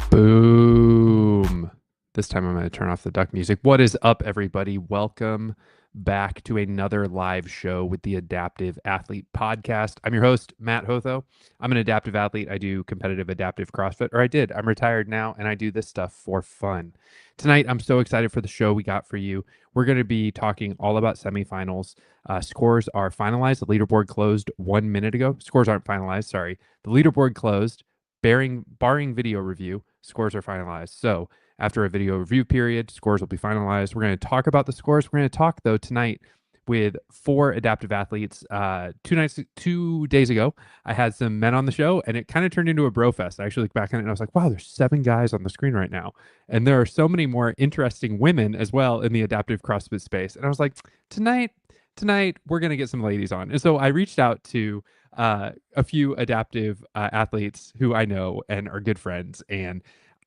Boom. This time I'm going to turn off the duck music. What is up, everybody? Welcome back to another live show with the Adaptive Athlete Podcast. I'm your host, Matt Hotho. I'm an adaptive athlete. I do competitive adaptive CrossFit, or I did. I'm retired now, and I do this stuff for fun. Tonight, I'm so excited for the show we got for you. We're going to be talking all about semifinals. Scores are finalized. The leaderboard closed 1 minute ago. Scores aren't finalized, sorry. The leaderboard closed. Barring video review, scores are finalized. So after a video review period, scores will be finalized. We're going to talk about the scores. We're going to talk, though, tonight with 4 adaptive athletes. 2 days ago, I had some men on the show, and it kind of turned into a bro fest. I actually looked back on it, and I was like, wow, there's 7 guys on the screen right now. And there are so many more interesting women as well in the adaptive CrossFit space. And I was like, tonight, we're going to get some ladies on. And so I reached out to a few adaptive athletes who I know and are good friends. And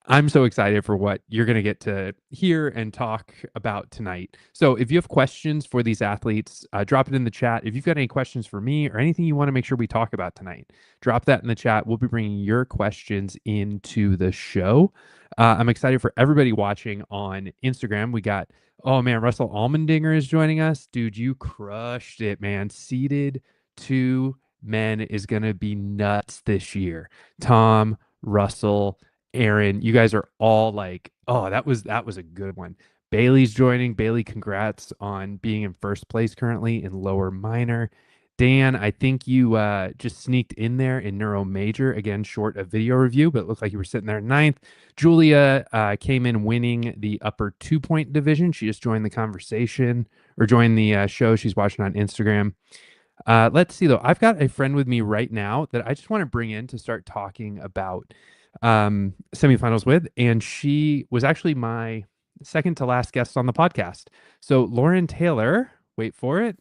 I'm so excited for what you're going to get to hear and talk about tonight. So if you have questions for these athletes, drop it in the chat. If you've got any questions for me or anything you want to make sure we talk about tonight, drop that in the chat. We'll be bringing your questions into the show. I'm excited for everybody watching on Instagram. We got, oh man, Russell Almendinger is joining us. Dude, you crushed it, man. Seeded 2 men is going to be nuts this year. Tom, Russell, Aaron, you guys are all like, oh, that was a good one. Bailey's joining. Bailey, congrats on being in first place currently in lower minor. Dan, I think you just sneaked in there in neuro major, again, short of video review, but it looked like you were sitting there 9th. Julia came in winning the upper 2-point division. She just joined the conversation or joined the show. She's watching on Instagram. Let's see, though. I've got a friend with me right now that I just want to bring in to start talking about semifinals with, and she was actually my second to last guest on the podcast. So Lauren Taylor, wait for it.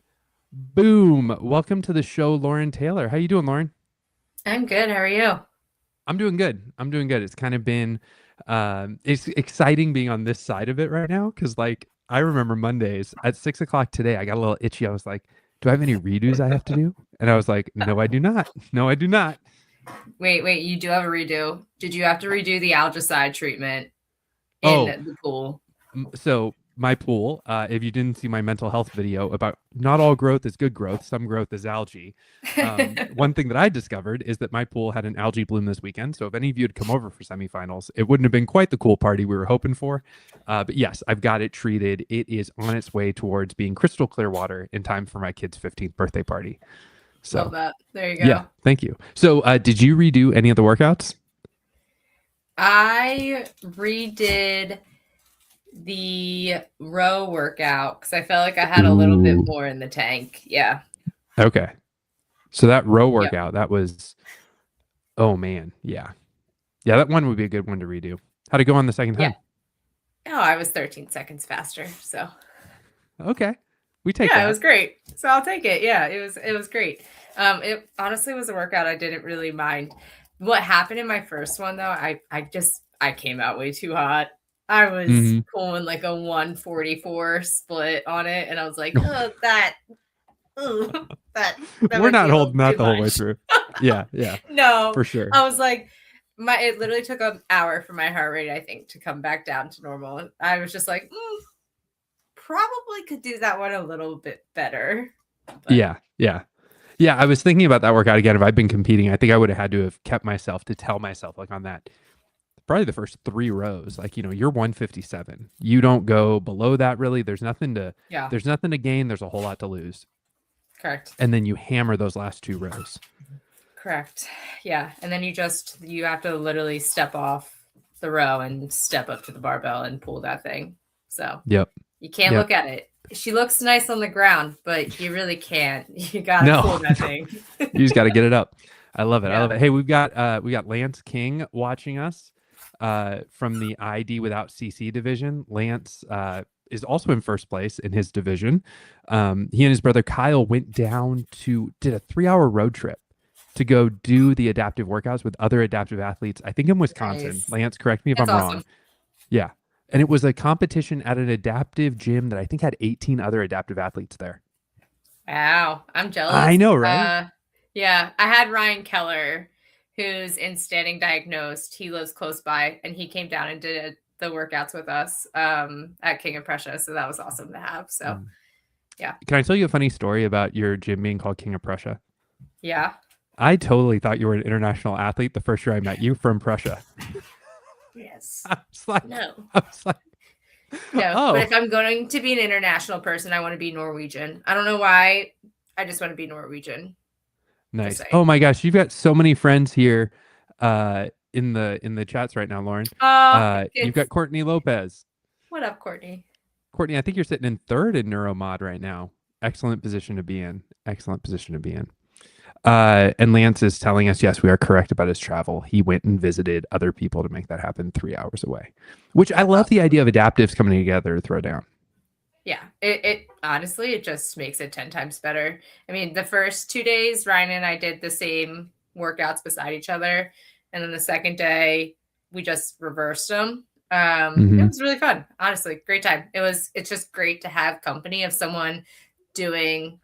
Boom. Welcome to the show, Lauren Taylor. How you doing, Lauren? I'm good. How are you? I'm doing good. It's kind of been it's exciting being on this side of it right now, because like I remember Mondays at 6 o'clock today, I got a little itchy. I was like, do I have any redos I have to do? And I was like, no, I do not. No, I do not. Wait, you do have a redo. Did you have to redo the algicide treatment in the pool? So my pool, if you didn't see my mental health video about not all growth is good growth, some growth is algae. One thing that I discovered is that my pool had an algae bloom this weekend. So if any of you had come over for semifinals, it wouldn't have been quite the cool party we were hoping for. But yes, I've got it treated. It is on its way towards being crystal clear water in time for my kid's 15th birthday party. So love that. There you go. Yeah, thank you. So did you redo any of the workouts? I redid the row workout because I felt like I had a little bit more in the tank. Yeah. Okay. So that row workout, that was, oh man. Yeah. Yeah, that one would be a good one to redo. How'd it go on the second time? Oh, I was 13 seconds faster. So. Okay. We take that. Yeah, it was great. So I'll take it. Yeah, it was great. It honestly was a workout I didn't really mind. What happened in my first one though, I came out way too hot. I was pulling like a 144 split on it, and I was like, oh, that we're not holding that the whole way through. Yeah. No, for sure. I was like, it literally took an hour for my heart rate, I think, to come back down to normal. And I was just like, probably could do that one a little bit better. But. Yeah. I was thinking about that workout again. If I'd been competing, I think I would have had to have kept myself to tell myself like on that. Probably the first 3 rows, like, you're 157. You don't go below that really. There's nothing to gain. There's a whole lot to lose. Correct. And then you hammer those last 2 rows. Correct. Yeah. And then you have to literally step off the row and step up to the barbell and pull that thing. So you can't look at it. She looks nice on the ground, but you really can't. You got to pull that thing. You just got to get it up. I love it. I Yeah. love it. Hey, we got Lance King watching us from the ID without CC division. Lance is also in first place in his division. He and his brother Kyle went down did a 3-hour road trip to go do the adaptive workouts with other adaptive athletes, I think in Wisconsin. Nice. Lance, correct me if That's I'm wrong. awesome. Yeah. And it was a competition at an adaptive gym that I think had 18 other adaptive athletes there. Wow. I'm I jealous. know, right? Yeah. I had Ryan Keller, who's in standing diagnosed. He lives close by, and he came down and did the workouts with us at King of Prussia. So that was awesome to have. So, yeah. Can I tell you a funny story about your gym being called King of Prussia? Yeah. I totally thought you were an international athlete the first year I met you from Prussia. Yes. I was like, No. No. But oh, if I'm going to be an international person, I want to be Norwegian. I don't know why. I just want to be Norwegian. Just nice. saying. Oh my gosh, you've got so many friends here in the chats right now, Lauren. You've got Courtney Lopez. What up, Courtney? Courtney, I think you're sitting in third in Neuromod right now. Excellent position to be in. Excellent position to be in. And Lance is telling us, yes, we are correct about his travel. He went and visited other people to make that happen 3 hours away, which I That's love awesome. the idea of adaptives coming together to throw down. Yeah, it honestly, it just makes it 10 times better. I mean, the first 2 days, Ryan and I did the same workouts beside each other. And then the second day, we just reversed them. It was really fun. Honestly, great time. It's just great to have company of someone doing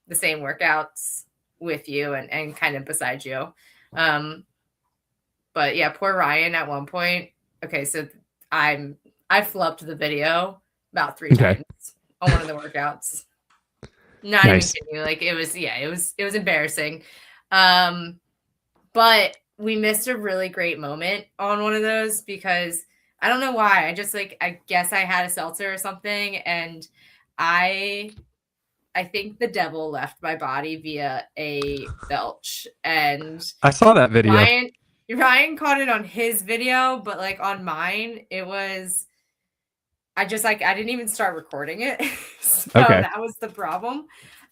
the same workouts with you and kind of beside you. But yeah, poor Ryan at one point. Okay, so I flubbed the video about 3 times on one of the workouts. Not even kidding you. Like it was embarrassing. But we missed a really great moment on one of those because I don't know why. I guess I had a seltzer or something, and I think the devil left my body via a belch. And I saw that video. Ryan caught it on his video, but like on mine, it was I didn't even start recording it. So that was the problem.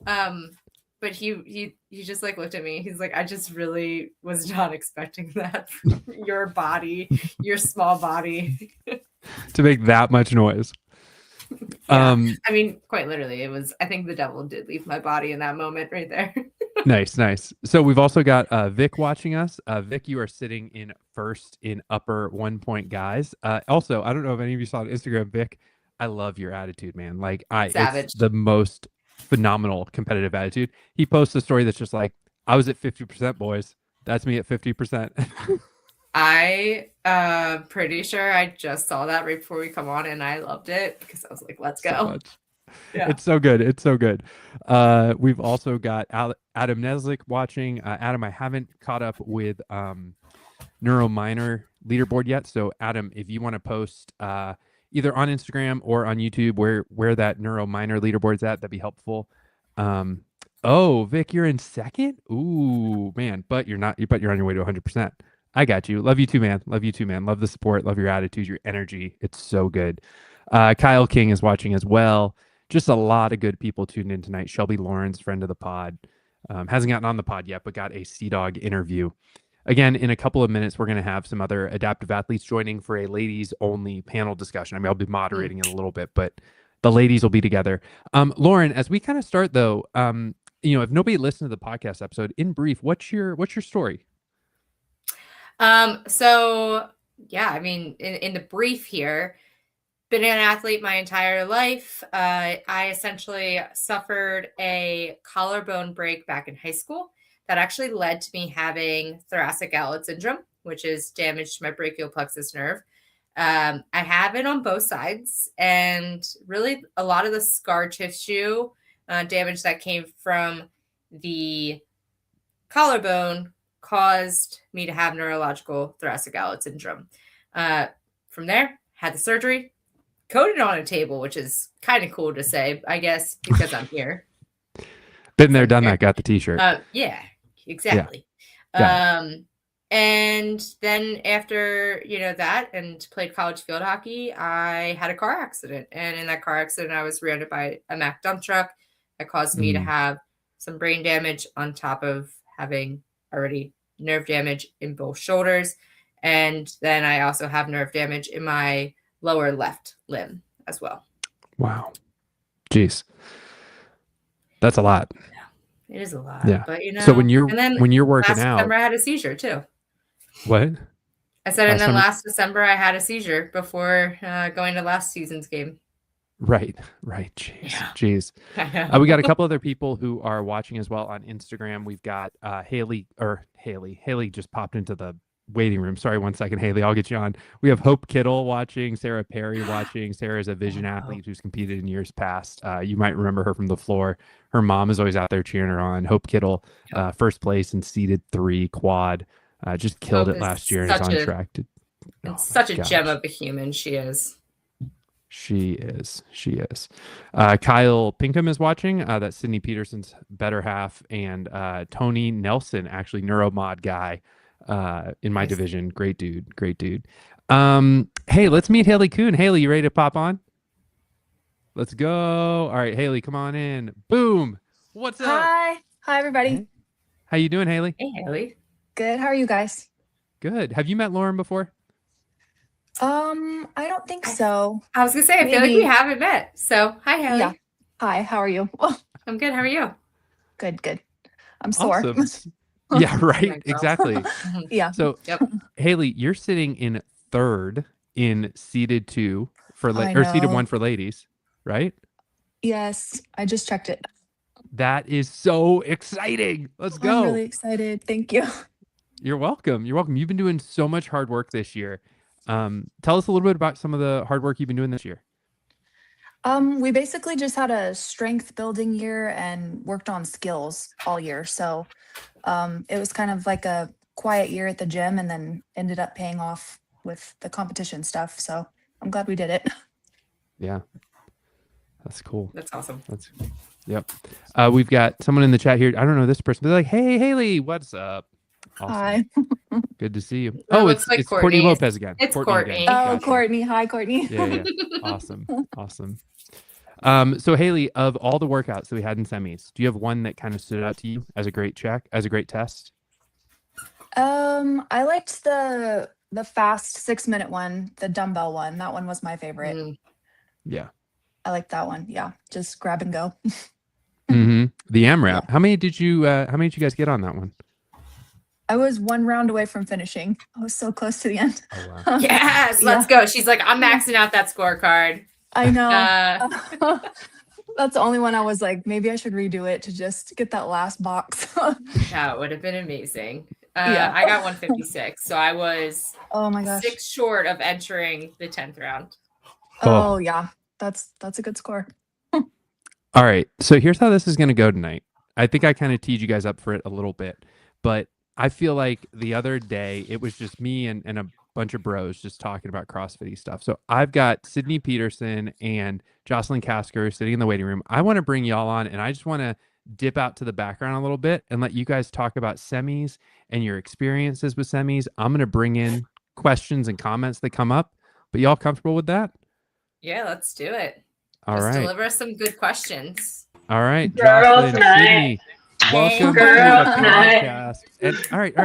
But he just like looked at me. He's like, I just really was not expecting that from your body, your small body. To make that much noise. Yeah. I mean, quite literally, I think the devil did leave my body in that moment right there. Nice. So we've also got Vic watching us. Vic, you are sitting in first in upper 1 point guys. Also, I don't know if any of you saw on Instagram, Vic, I love your attitude, man. Like Savage. It's the most phenomenal competitive attitude. He posts a story that's just like, I was at 50%, boys. That's me at 50%. I pretty sure I just saw that right before we come on, and I loved it because I was like, let's go. Yeah. It's so good. We've also got Adam Neslick watching. Adam, I haven't caught up with Neuro Minor Leaderboard yet. So Adam, if you want to post either on Instagram or on YouTube where that Neuro Minor Leaderboard's at, that'd be helpful. Oh, Vic, you're in second? Ooh, man, but you're not, but you're on your way to 100%. I got you. Love you too, man. Love the support. Love your attitude, your energy. It's so good. Kyle King is watching as well. Just a lot of good people tuned in tonight. Shelby Lawrence, friend of the pod, hasn't gotten on the pod yet, but got a Sea Dog interview. Again, in a couple of minutes, we're going to have some other adaptive athletes joining for a ladies only panel discussion. I mean, I'll be moderating it a little bit, but the ladies will be together. Lauren, as we kind of start though, if nobody listened to the podcast episode, in brief, what's your story? So yeah, I mean, in the brief here, been an athlete my entire life. I essentially suffered a collarbone break back in high school that actually led to me having thoracic outlet syndrome, which is damage to my brachial plexus nerve. I have it on both sides, and really a lot of the scar tissue damage that came from the collarbone caused me to have neurological thoracic outlet syndrome. From there, had the surgery, coded on a table, which is kind of cool to say, I guess, because I'm here. Been there, done that, got the t-shirt. Yeah, exactly. Yeah. And then after, that and played college field hockey, I had a car accident. And in that car accident, I was rear-ended by a Mack dump truck that caused me to have some brain damage on top of having already nerve damage in both shoulders. And then I also have nerve damage in my lower left limb as well. Wow. Jeez. That's a lot. Yeah, it is a lot. Yeah. But, you know, So when you're working last out, December I had a seizure too. what? I said, and then last December I had a seizure before going to last season's game. Right. Jeez. We got a couple other people who are watching as well on Instagram. We've got Hailey. Hailey just popped into the waiting room. Sorry, 1 second, Hailey. I'll get you on. We have Hope Kittle watching, Sarah Perry watching. Sarah is a vision athlete who's competed in years past. You might remember her from the floor. Her mom is always out there cheering her on. Hope Kittle, first place in seeded 3 quad. Just killed it last year and is on track to. It's such a gem of a human. She is. She is. Kyle Pinkham is watching. That's Sydney Peterson's better half, and Tony Nelson, actually neuromod guy in my division. Great dude. Hey, let's meet Hailey Kuhn. Hailey, you ready to pop on? Let's go. All right, Hailey, come on in. Boom. What's up? Hi everybody. Hey. How you doing, Hailey? Hey, Hailey. Good. How are you guys? Good. Have you met Lauren before? I don't think so. I was gonna say, I feel like we haven't met. So, hi, Hailey. Yeah. Hi. How are you? I'm good. How are you? Good. I'm sore. Awesome. Yeah, right. Exactly. Yeah. So, Hailey, you're sitting in 3rd in seeded 2 for or seeded 1 for ladies, right? Yes, I just checked it. That is so exciting. Let's go. I'm really excited. Thank you. You're welcome. You've been doing so much hard work this year. Tell us a little bit about some of the hard work you've been doing this year. We basically just had a strength building year and worked on skills all year. So it was kind of like a quiet year at the gym and then ended up paying off with the competition stuff. So I'm glad we did it. Yeah. That's cool. That's awesome. Yep. We've got someone in the chat here. I don't know this person. They're like, "Hey, Hailey, what's up?" Awesome. Hi. Good to see you. It's Courtney Lopez again. It's Courtney. Oh, gotcha. Courtney. Hi, Courtney. Yeah. Awesome. So Hailey, of all the workouts that we had in semis, do you have one that kind of stood out to you as a great test? I liked the fast 6-minute one, the dumbbell one. That one was my favorite. Yeah. I like that one. Yeah. Just grab and go. The AMRAP. Yeah. How many did you guys get on that one? I was 1 round away from finishing. I was so close to the end. Oh, wow. Yes, let's go. She's like, I'm maxing out that scorecard. I know. That's the only one I was like, maybe I should redo it to just get that last box. That would have been amazing. I got 156, so I was 6 short of entering the 10th round. Oh yeah, that's a good score. All right, so here's how this is going to go tonight. I think I kind of teed you guys up for it a little bit, but I feel like the other day it was just me and a bunch of bros just talking about CrossFit stuff. So I've got Sydney Peterson and Jocelyn Casker sitting in the waiting room. I want to bring y'all on, and I just want to dip out to the background a little bit and let you guys talk about semis and your experiences with semis. I'm going to bring in questions and comments that come up, but y'all comfortable with that? Yeah, let's do it. All right. Deliver us some good questions. All right. Jocelyn, Sydney, welcome to the podcast. And, all right.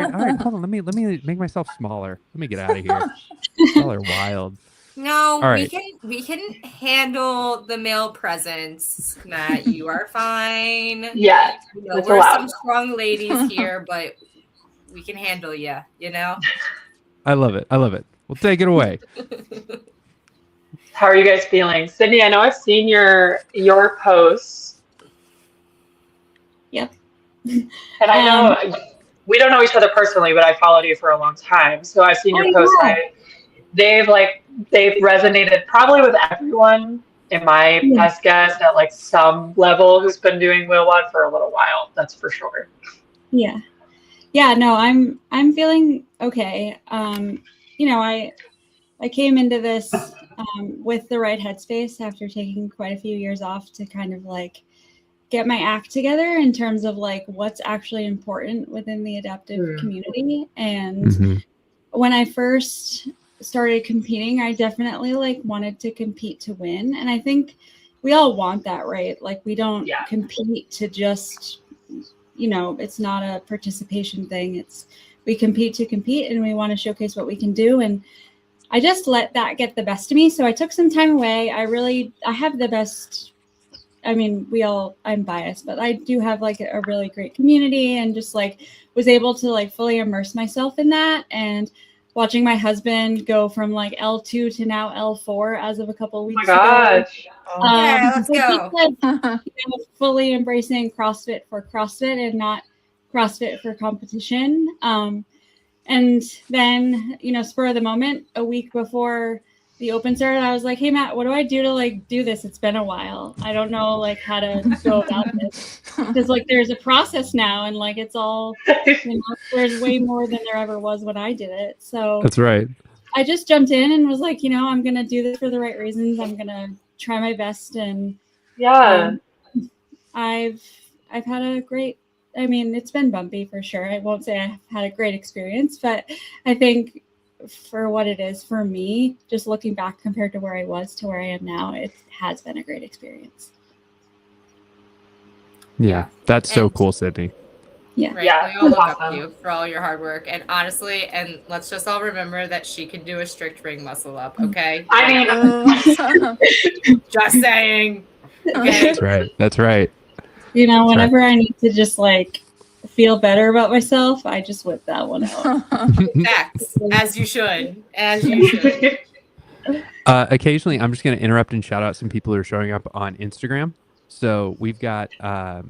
Hold on. Let me make myself smaller. Let me get out of here. Y'all are wild. No, right. we can handle the male presence, Matt. You are fine. Yeah, we're some strong ladies here, but we can handle you. You know. I love it. Well, take it away. How are you guys feeling, Sydney? I know I've seen your posts. Yep. And I know we don't know each other personally, but I followed you for a long time, so I've seen your posts. They've resonated probably with everyone in my best guess at like some level who's been doing Will One for a little while. That's for sure. Yeah. No, I'm feeling okay. I came into this with the right headspace after taking quite a few years off to kind of like get my act together in terms of like what's actually important within the adaptive community. And when I first started competing, I definitely like wanted to compete to win. And I think we all want that, right? Like we don't compete to just, it's not a participation thing. It's we compete to compete, and we want to showcase what we can do. And I just let that get the best of me. So I took some time away. I have the best, I mean, I'm biased, but I do have like a really great community, and just like was able to like fully immerse myself in that. And watching my husband go from like L2 to now L4 as of a couple of weeks Oh my gosh. Yeah, let's go. Fully embracing CrossFit for CrossFit and not CrossFit for competition. And then, spur of the moment, a week before the open started, I was like, hey, Matt, what do I do to like do this? It's been a while. I don't know like how to go about this. Because like there's a process now, and like it's all, there's way more than there ever was when I did it. So That's right. I just jumped in and was like, I'm going to do this for the right reasons. I'm going to try my best. And I've had a great, it's been bumpy for sure. I won't say I've had a great experience, but I think for what it is for me, just looking back compared to where I was to where I am now, it has been a great experience. Yeah, that's so cool, Sydney. Yeah. Right? Yeah, We all look awesome. up to you for all your hard work. And honestly, and let's just all remember that she can do a strict ring muscle up, okay? I mean, Just saying. Okay. That's right. Whenever I need to just like feel better about myself, I just whip that one out. Facts. As you should. As you should. Occasionally, I'm just going to interrupt and shout out some people who are showing up on Instagram. So we've got, oh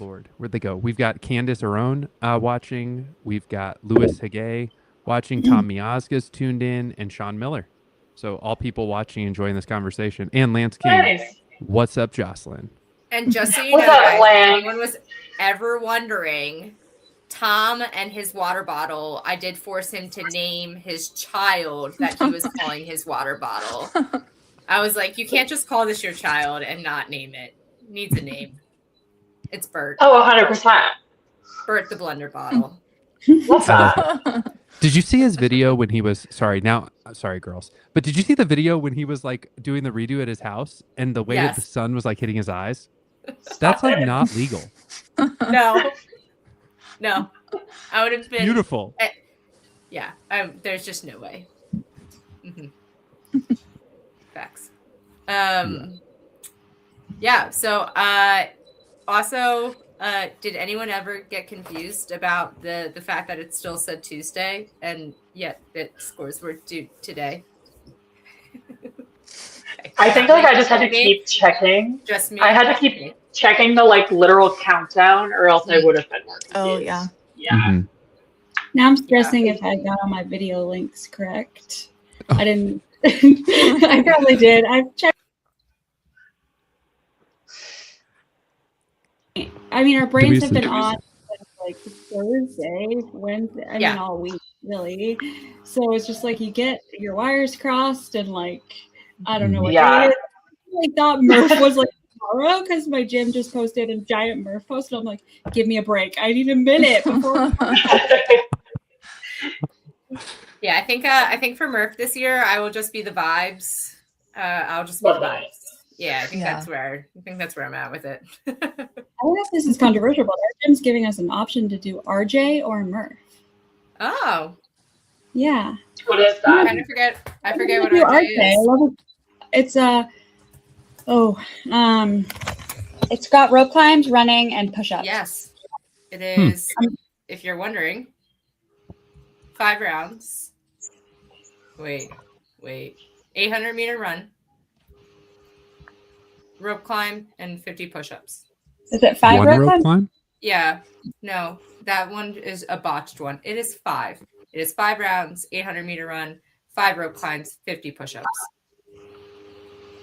Lord, where'd they go? We've got Candace Arone watching. We've got Louis Hagay watching. Tom Miazga's tuned in, and Sean Miller. So all people watching, enjoying this conversation. And Lance King. nice. What's up, Jocelyn? And just so you What's know, up, guys, if Lance? anyone was ever wondering, Tom and his water bottle, I did force him to name his child that he was calling his water bottle. I was like, you can't just call this your child and not name it. It needs a name. It's Bert. Oh, 100%. Bert the blender bottle. What's up? Did you see his video when he was sorry girls, but did you see the video when he was like doing the redo at his house and the way that the Yes. sun was like hitting his eyes? That's like not legal. No. I would have been Beautiful. Yeah, there's just no way. Facts. Yeah. So, also, did anyone ever get confused about the fact that it still said Tuesday and yet that scores were due today? I think like I just had to keep checking. Just me. I had to keep checking the like literal countdown, or else I would have been more confused. Oh, yeah. Yeah. Mm-hmm. Now I'm stressing if I got all my video links correct. I didn't. I probably did. I've checked. I mean, our brains have been on since like Thursday, Wednesday. All week really. So it's just like you get your wires crossed, and like I don't know what day it is. I thought Murph was like tomorrow because my gym just posted a giant Murph post, and I'm like, give me a break. I need a minute before. Yeah, I think for Murph this year, I will just be the vibes. I'll just be the vibes. Yeah, I think that's where I'm at with it. I don't know if this is controversial, but our gym's giving us an option to do RJ or Murph. Oh. Yeah. What is that? I forget what RJ is. I love it. It's it's got rope climbs, running, and push-ups. Yes. It is, if you're wondering, 5 rounds. Wait. 800-meter run, rope climb, and 50 push-ups. Is it 5 rope climb? Yeah. No, that one is a botched one. It is 5. It is 5 rounds, 800-meter run, 5 rope climbs, 50 push-ups.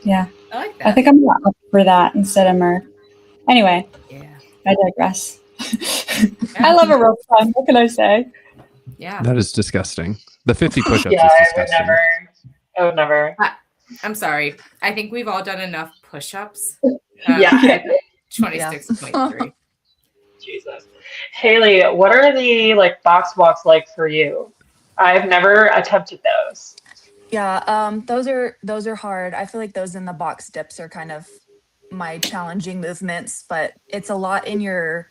Yeah. I like that. I think I'm up for that instead of Murph. Anyway. Yeah. I digress. I love a rope climb. What can I say? Yeah. That is disgusting. The 50 push-ups is disgusting. I would never. I'm sorry. I think we've all done enough push-ups. 26.3. Jesus. Hailey, what are the like box walks like for you? I've never attempted those. Yeah, those are hard. I feel like those in the box dips are kind of my challenging movements, but it's a lot in your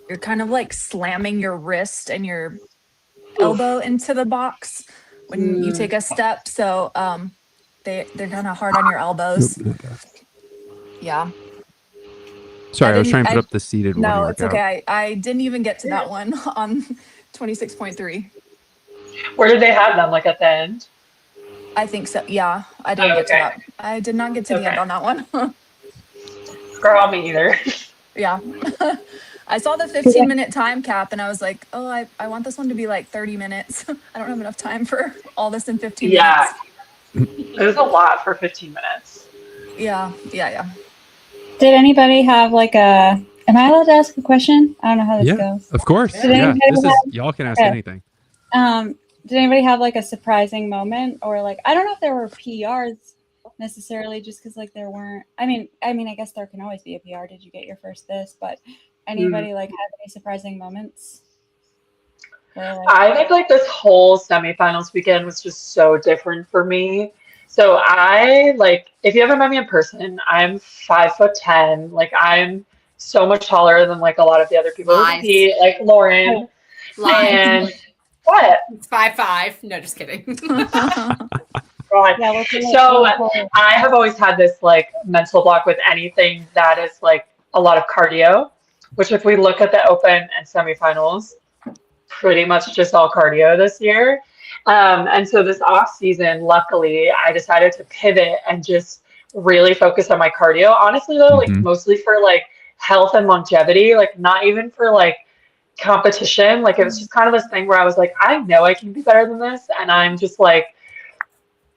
you're kind of like slamming your wrist and your elbow into the box when you take a step. So they're kind of hard on your elbows. Yeah. Sorry, I was trying to put up the seated one. No, it's okay. I didn't even get to that one on 26.3. Where did they have them? Like at the end? I think so. Yeah, I didn't get to that. I did not get to the end on that one. Girl, me either. Yeah. I saw the 15-minute time cap and I was like, oh, I want this one to be like 30 minutes. I don't have enough time for all this in 15 minutes. It was a lot for 15 minutes. Yeah. Did anybody have like a? Am I allowed to ask a question? I don't know how this goes. Of course. Yeah. This is y'all can ask anything. Did anybody have like a surprising moment, or like I don't know if there were PRs necessarily, just because like there weren't. I mean, I guess there can always be a PR. Did you get your first this? But anybody like have any surprising moments? I think like this whole semifinals weekend was just so different for me. So if you haven't met me in person, I'm 5'10". Like I'm so much taller than like a lot of the other people who compete, like Lauren. And what? It's 5'5". No, just kidding. So I have always had this like mental block with anything that is like a lot of cardio, which if we look at the open and semifinals, pretty much just all cardio this year. And so this off season, luckily, I decided to pivot and just really focus on my cardio. Honestly, though, like mostly for like health and longevity, like not even for like competition. Like it was just kind of this thing where I was like, I know I can be better than this, and I'm just like,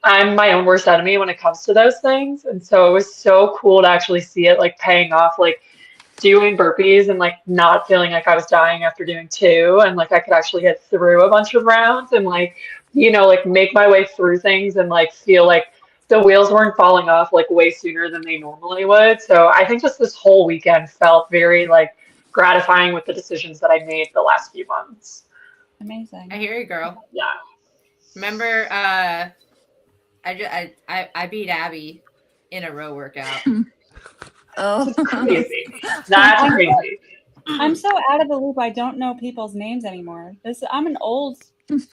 I'm my own worst enemy when it comes to those things. And so it was so cool to actually see it like paying off, like doing burpees and like not feeling like I was dying after doing 2, and like I could actually get through a bunch of rounds and like, you know, like make my way through things and like feel like the wheels weren't falling off like way sooner than they normally would. So I think just this whole weekend felt very like gratifying with the decisions that I made the last few months. Amazing. I hear you, girl. Yeah. Remember, I beat Abby in a row workout. Oh, crazy. That's crazy. I'm so out of the loop. I don't know people's names anymore. I'm an old dude.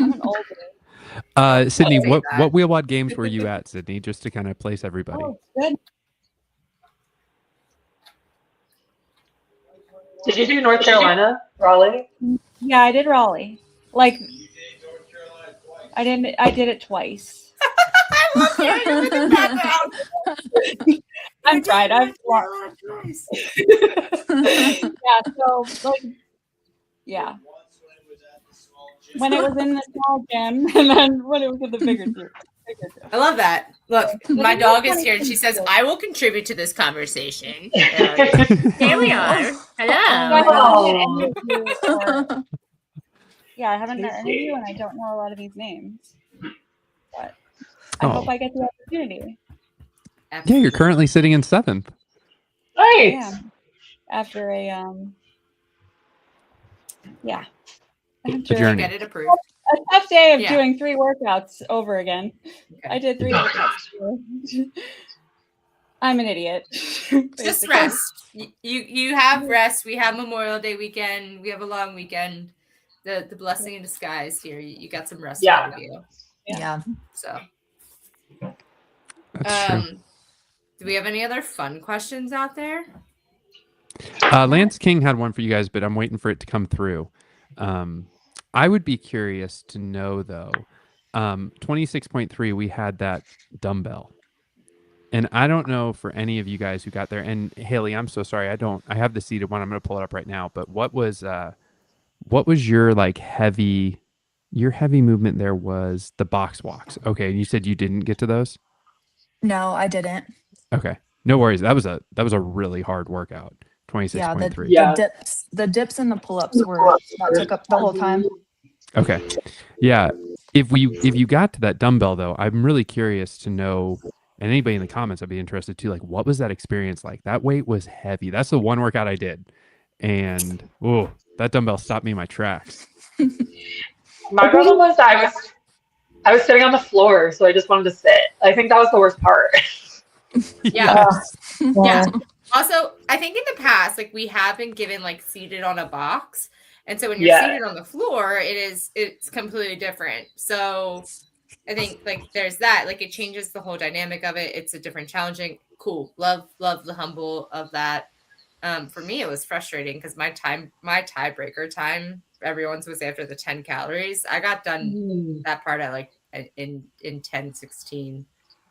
Sydney, what wheelwad games were you at, Sydney? Just to kind of place everybody. Oh, good. Did you do North Carolina, Raleigh? Yeah, I did Raleigh. Like, I did it twice. I'm tried. Yeah, so like, yeah. When it was in the small gym, and then when it was in the bigger gym. I love that. Look, my dog is here, and she says, "I will contribute to this conversation." Here we are. Hello. Yeah, I haven't met any of you, and I don't know a lot of these names. But I hope I get the opportunity. Yeah, you're currently sitting in 7th. Nice. Yeah. After a Get it approved. A tough day of doing 3 workouts over again. Okay. I did 3 workouts. I'm an idiot. Just rest. You have rest. We have Memorial Day weekend. We have a long weekend. The blessing in disguise here. You got some rest out of you. Yeah. So. That's true. Do we have any other fun questions out there? Lance King had one for you guys, but I'm waiting for it to come through. I would be curious to know though, 26.3, we had that dumbbell. And I don't know for any of you guys who got there, and Hailey, I'm so sorry. I have the seated one. I'm going to pull it up right now. But what was your like heavy movement there was the box walks. Okay. And you said you didn't get to those? No, I didn't. Okay. No worries. That was a really hard workout. 26.3. Yeah, the dips and the pull-ups that took up the whole time. Okay. Yeah. If you got to that dumbbell though, I'm really curious to know, and anybody in the comments, I'd be interested too. Like, what was that experience like? That weight was heavy. That's the one workout I did. And that dumbbell stopped me in my tracks. My problem was I was sitting on the floor, so I just wanted to sit. I think that was the worst part. Yeah. Also, I think in the past, like we have been given like seated on a box. And so when you're seated on the floor, it's completely different. So I think like there's that, like it changes the whole dynamic of it. It's a different challenging, cool. Love the humble of that. For me, it was frustrating because my tiebreaker time, everyone's was after the 10 calories. I got done that part at like in 10:16.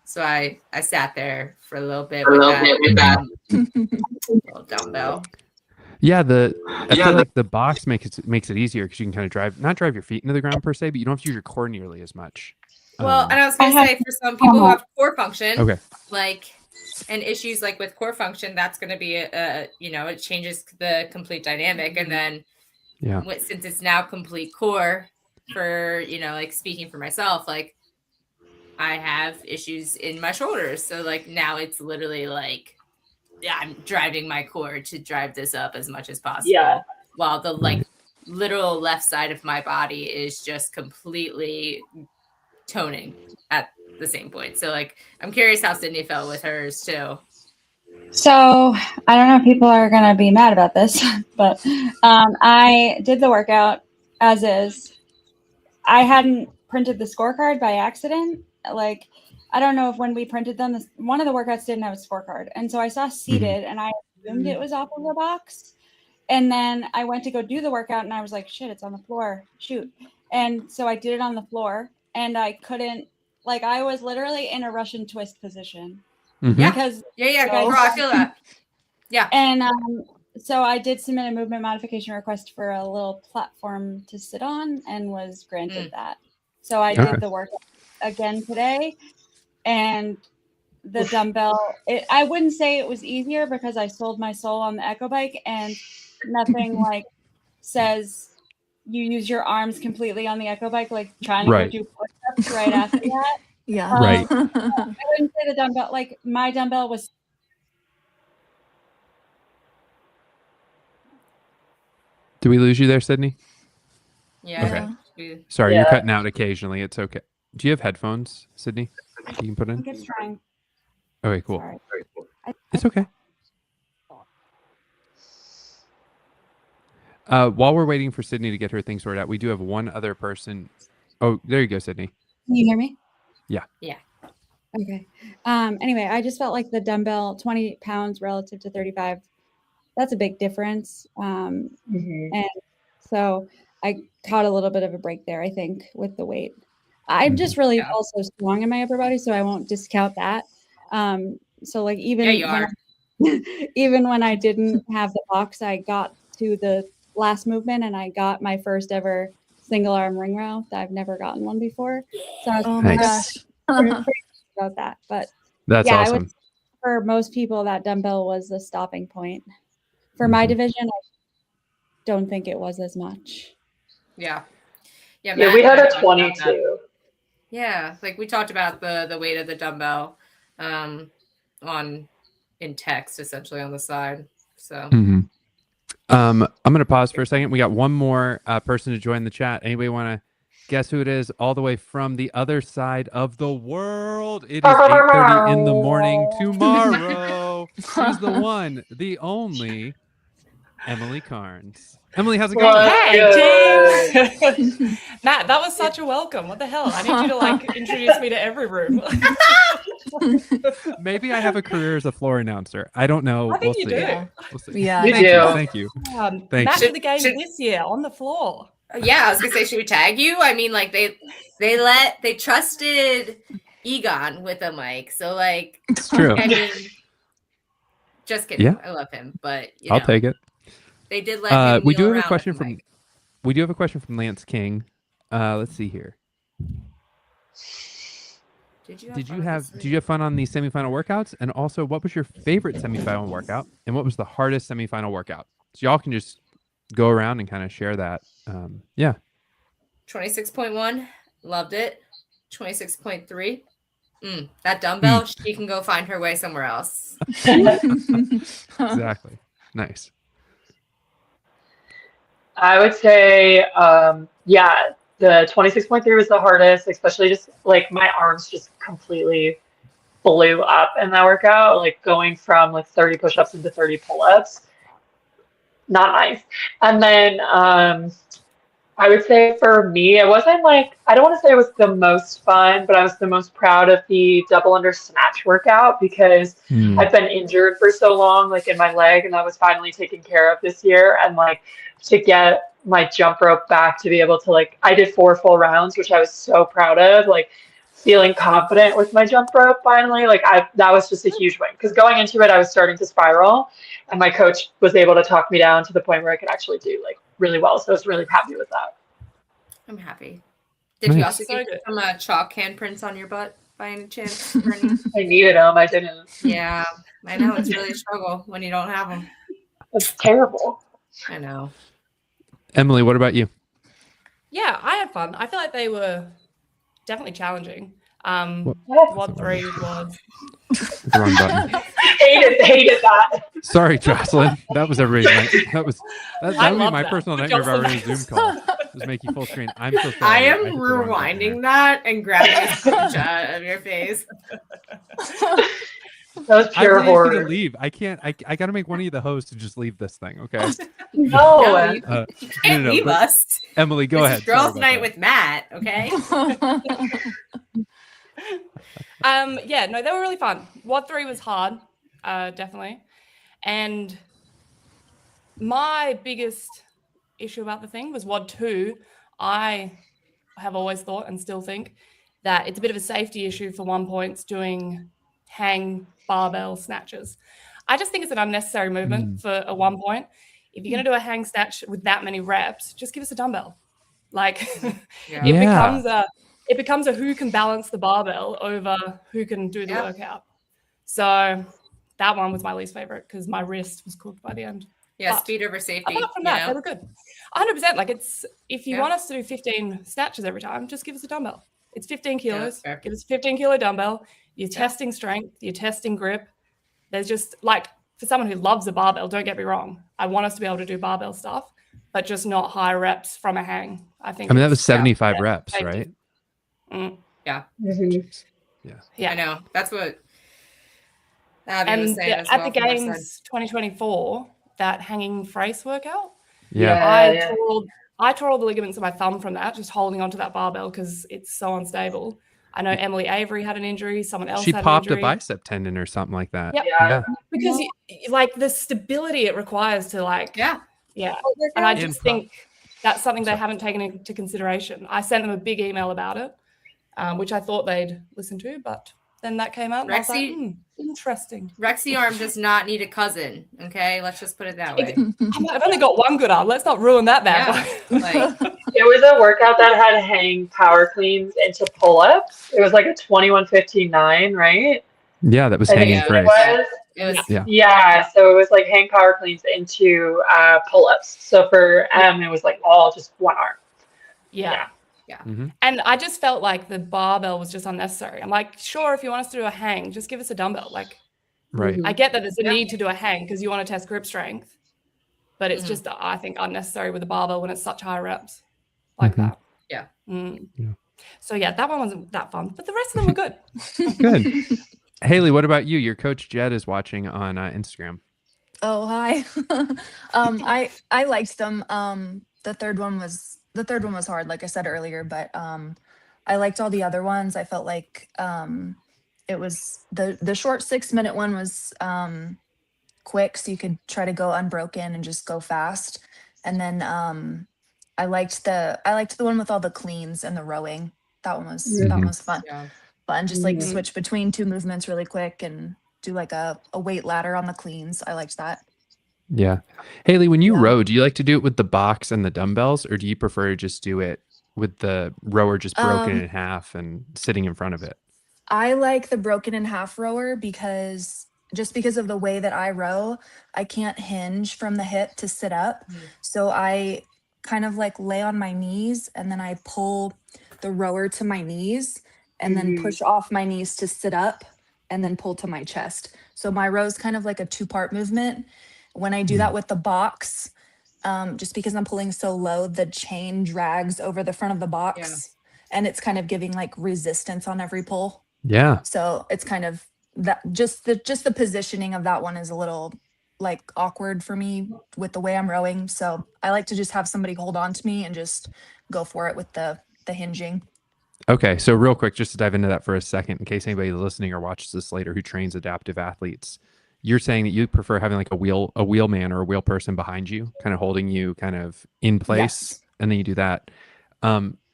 So I sat there for a little bit with that little dumbbell. Yeah, I feel like the box makes it easier because you can kind of not drive your feet into the ground per se, but you don't have to use your core nearly as much. Well, and I was going to say for some people who have core function, okay, like and issues like with core function, that's going to be it changes the complete dynamic, and then since it's now complete core for like speaking for myself, like I have issues in my shoulders, so like now it's literally like I'm driving my core to drive this up as much as possible, while the like literal left side of my body is just completely toning at the same point. So like I'm curious how Sydney felt with hers too. So I don't know if people are gonna be mad about this, but I did the workout as is. I hadn't printed the scorecard by accident. Like I don't know if when we printed them, one of the workouts didn't have a scorecard, and so I saw seated, and I assumed it was off of the box. And then I went to go do the workout, and I was like, "Shit, it's on the floor! Shoot!" And so I did it on the floor, and I couldn't. Like I was literally in a Russian twist position. Yeah. Because I feel that. Yeah. And so I did submit a movement modification request for a little platform to sit on and was granted that. So I did the work again today, and the dumbbell, I wouldn't say it was easier because I sold my soul on the Echo Bike, and nothing like says you use your arms completely on the Echo Bike, like trying to go do push-ups right after that. Yeah. Right. I wouldn't say the dumbbell, like my dumbbell was. Did we lose you there, Sydney? Yeah. Okay. Sorry, you're cutting out occasionally. It's okay. Do you have headphones, Sydney? You can put in? I think it's trying. Okay, cool. Sorry. It's okay. While we're waiting for Sydney to get her thing sorted out, we do have one other person. Oh, there you go, Sydney. Can you hear me? Yeah. Yeah. Okay. Anyway, I just felt like the dumbbell, 20 pounds relative to 35, that's a big difference. And so I caught a little bit of a break there, I think, with the weight. I'm just really also strong in my upper body, so I won't discount that. So like even even when I didn't have the box, I got to the last movement and I got my first ever single arm ring row. I've never gotten one before. So I was my gosh. about that. But that's awesome. I would, for most people, that dumbbell was the stopping point. For my division, I don't think it was as much. Yeah, we had a 22. Yeah, like we talked about the weight of the dumbbell in text essentially on the side. So I'm gonna pause for a second. We got one more person to join the chat. Anybody want to guess who it is? All the way from the other side of the world. It is 8:30 in the morning tomorrow. She's the one, the only Emily Carnes. Emily, how's it going? Hey, James. Matt, that was such a welcome. What the hell? I need you to like introduce me to every room. Maybe I have a career as a floor announcer. I don't know. I think you do. Yeah. We'll see. Yeah. Thank you. Thank Matt you. for the game this year on the floor. Yeah, I was gonna say, should we tag you? I mean, like they trusted Egon with a mic, so like It's true. I mean, just kidding. Yeah. I love him, but I'll take it. They did let him we do kneel have a around question with the from mic. we do have a question from Lance King. Let's see here. Did you have fun on the semifinal workouts? And also, what was your favorite semifinal workout? And what was the hardest semifinal workout? So y'all can just go around and kind of share that. 26.1, loved it. 26.3. That dumbbell, she can go find her way somewhere else. Exactly. Nice. I would say, the 26.3 was the hardest, especially just like my arms just completely blew up in that workout, like going from like 30 push-ups into 30 pull-ups. Not nice. And then I would say for me, it wasn't like, I don't want to say it was the most fun, but I was the most proud of the double under snatch workout because I've been injured for so long, like in my leg, and that was finally taken care of this year. And like to get my jump rope back to be able to like, I did 4 full rounds, which I was so proud of, like feeling confident with my jump rope finally. Like that was just a huge win because going into it, I was starting to spiral and my coach was able to talk me down to the point where I could actually do like really well. So I was really happy with that. I'm happy. Did you also get some chalk handprints on your butt by any chance? I needed them. I didn't. Yeah, I know. It's really a struggle when you don't have them. It's terrible. I know. Emily, what about you? Yeah, I had fun. I feel like they were definitely challenging. What 3 was The wrong button. hated that. Sorry, Jocelyn. That was everybody. That would be my that. personal The nightmare if I were in a Jocelyn Zoom call. Just make you full screen. I'm so sorry. I am hit the wrong button rewinding there. that and grabbing a screenshot of your face. That was I pure need you horror. to leave. I can't. I got to make one of you the hosts to just leave this thing. Okay. No. You can't leave but us. Emily, go This ahead. is girls' Sorry night about with Matt. Okay. yeah, no, they were really fun. WOD 3 was hard, definitely. And my biggest issue about the thing was WOD 2. I have always thought and still think that it's a bit of a safety issue for 1 points doing hang barbell snatches. I just think it's an unnecessary movement for a 1 point. If you're going to do a hang snatch with that many reps, just give us a dumbbell. Like it becomes a who can balance the barbell over who can do the workout. So that one was my least favorite because my wrist was cooked by the end. Yeah, But speed over safety. apart from that, they were good. 100%. Like it's if you want us to do 15 snatches every time, just give us a dumbbell. It's 15 kilos. Give us a 15 kilo dumbbell. You're testing strength. You're testing grip. There's just like for someone who loves a barbell, don't get me wrong. I want us to be able to do barbell stuff, but just not high reps from a hang. I think. I mean, that was 75 reps, right? Yeah. Mm-hmm. Yeah, I know. That's what Abby and was saying as at well the from our games 2024, that hanging brace workout, Yeah. I tore all the ligaments of my thumb from that, just holding onto that barbell because it's so unstable. I know Emily Avery had an injury. Someone else She had popped an a injury. bicep tendon or something like that. Yep. Yeah. Because like the stability it requires to like Yeah. And I just think that's something they haven't taken into consideration. I sent them a big email about it, which I thought they'd listen to, but then that came out and I was like, interesting. Rexy arm does not need a cousin. Okay, let's just put it that way. I've only got one good arm. Let's not ruin that bad boy. Like, It was a workout that had hang power cleans into pull-ups. It was like a 21:59, right? Yeah, that was I think hanging it brace. it was Yeah, so it was like hang power cleans into pull-ups. So for it was like all just one arm. Yeah. Mm-hmm. And I just felt like the barbell was just unnecessary. I'm like, sure, if you want us to do a hang, just give us a dumbbell. Like, Right. I get that there's a need to do a hang because you want to test grip strength, but it's just, I think, unnecessary with the barbell when it's such high reps like that. Yeah. Yeah. So yeah, that one wasn't that fun, but the rest of them were good. Good. Haley, what about you? Your coach Jed is watching on Instagram. Oh, hi. I liked them. The third one was hard, like I said earlier, but I liked all the other ones. I felt like it was the short 6-minute one was quick, so you could try to go unbroken and just go fast. And then I liked the one with all the cleans and the rowing. That one was fun. Yeah. Fun, just like switch between 2 movements really quick and do like a weight ladder on the cleans. I liked that. Yeah. Haley, when you row, do you like to do it with the box and the dumbbells, or do you prefer to just do it with the rower just broken in half and sitting in front of it? I like the broken in half rower because of the way that I row, I can't hinge from the hip to sit up. So I kind of like lay on my knees and then I pull the rower to my knees and then push off my knees to sit up and then pull to my chest. So my row is kind of like a 2-part movement. When I do that with the box, just because I'm pulling so low, the chain drags over the front of the box and it's kind of giving like resistance on every pull. Yeah. So it's kind of that just the positioning of that one is a little like awkward for me with the way I'm rowing. So I like to just have somebody hold on to me and just go for it with the hinging. Okay, so real quick, just to dive into that for a second, in case anybody listening or watches this later who trains adaptive athletes, you're saying that you prefer having like a wheelman or a wheel person behind you, kind of holding you kind of in place, Yes. and then you do that.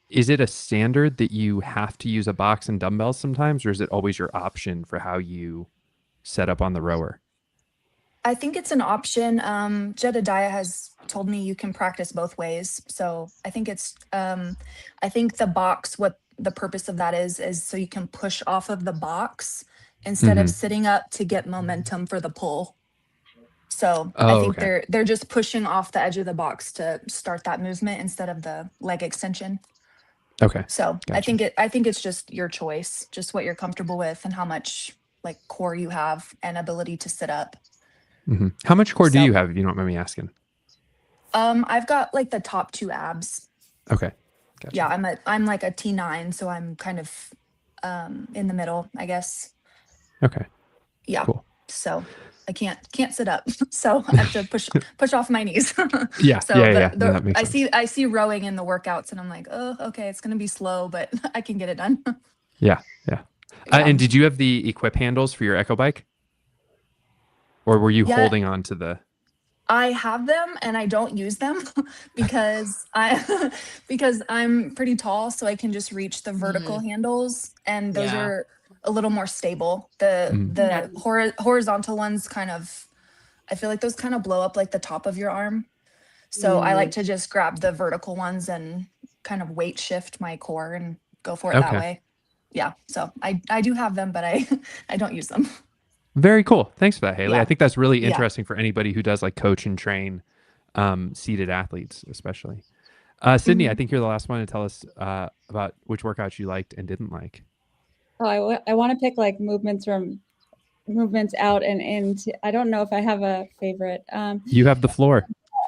Is it a standard that you have to use a box and dumbbells sometimes, or is it always your option for how you set up on the rower? I think it's an option. Jedediah has told me you can practice both ways. So I think I think the box, what the purpose of that is so you can push off of the box instead of sitting up to get momentum for the pull. So I think okay. they're just pushing off the edge of the box to start that movement instead of the leg extension. Okay. So Gotcha. I think it's just your choice, just what you're comfortable with and how much like core you have and ability to sit up. How much core do So you have, if you don't mind me asking? I've got like the top 2 abs. Okay. Gotcha. Yeah, I'm like a T9, so I'm kind of in the middle, I guess. Okay. Yeah. Cool. So I can't sit up. So I have to push off my knees. Yeah. So Yeah. No, that makes sense. I see rowing in the workouts and I'm like, oh, okay, it's gonna be slow, but I can get it done. Yeah. Yeah. And did you have the equip handles for your Echo bike? Or were you Yeah, holding on to the I have them and I don't use them because because I'm pretty tall, so I can just reach the vertical handles, and those Yeah. are a little more stable. The horizontal ones kind of, I feel like those kind of blow up like the top of your arm. So I like to just grab the vertical ones and kind of weight shift my core and go for it that Okay. way. Yeah. So I do have them, but I don't use them. Very cool. Thanks for that, Hailey. I Yeah. think that's really Yeah. interesting for anybody who does like coach and train seated athletes, especially. Sydney, I Mhm. think you're the last one to tell us about which workouts you liked and didn't like. Oh, I want to pick like movements out and into. I don't know if I have a favorite. You have the floor.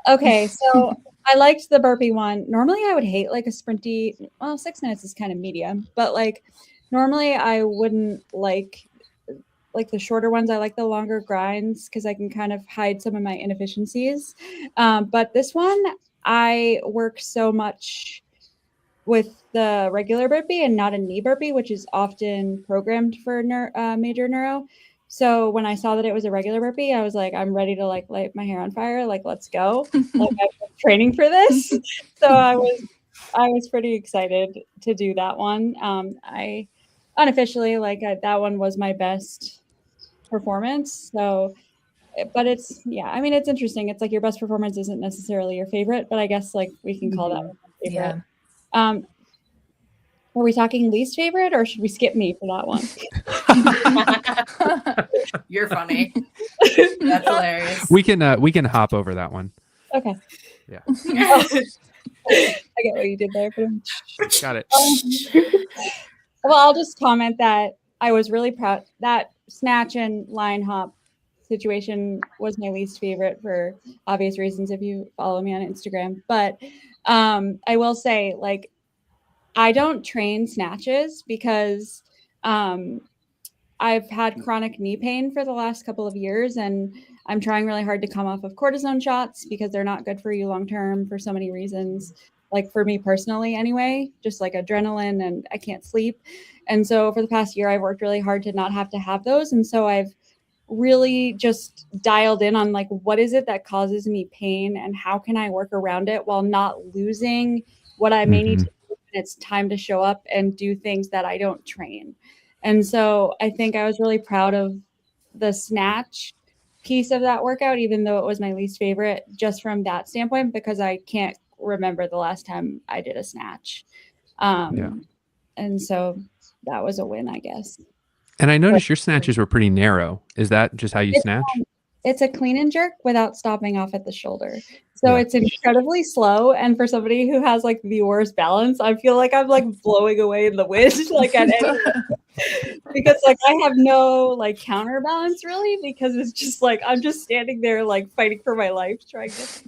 Okay, so I liked the burpee one. Normally I would hate like a sprinty. Well, 6 minutes is kind of medium, but like normally I wouldn't like the shorter ones. I like the longer grinds because I can kind of hide some of my inefficiencies. But this one, I work so much with the regular burpee and not a knee burpee, which is often programmed for major neuro. So when I saw that it was a regular burpee, I was like, I'm ready to like light my hair on fire. Like, let's go. Like, I've been training for this. So I was pretty excited to do that one. I unofficially that one was my best performance. So, but it's I mean, it's interesting. It's like your best performance isn't necessarily your favorite, but I guess like we can call that one my favorite. Yeah. Are we talking least favorite, or should we skip me for that one? You're funny. That's hilarious. We can hop over that one. Okay. Yeah. I get what you did there. Got it. Well, I'll just comment that I was really proud. That snatch and line hop situation was my least favorite for obvious reasons if you follow me on Instagram. But I will say, like, I don't train snatches because I've had chronic knee pain for the last couple of years, and I'm trying really hard to come off of cortisone shots because they're not good for you long term for so many reasons. Like for me personally, anyway, just like adrenaline, and I can't sleep. And so for the past year, I've worked really hard to not have to have those. And so I've really just dialed in on like, what is it that causes me pain and how can I work around it while not losing what I may need to do when it's time to show up and do things that I don't train. And so I think I was really proud of the snatch piece of that workout, even though it was my least favorite, just from that standpoint, because I can't remember the last time I did a snatch. And so that was a win, I guess. And I noticed your snatches were pretty narrow. Is that just how you snatch? It's a clean and jerk without stopping off at the shoulder. So it's incredibly slow. And for somebody who has like the worst balance, I feel like I'm like blowing away in the wind, like at any because like I have no like counterbalance really, because it's just like I'm just standing there like fighting for my life trying to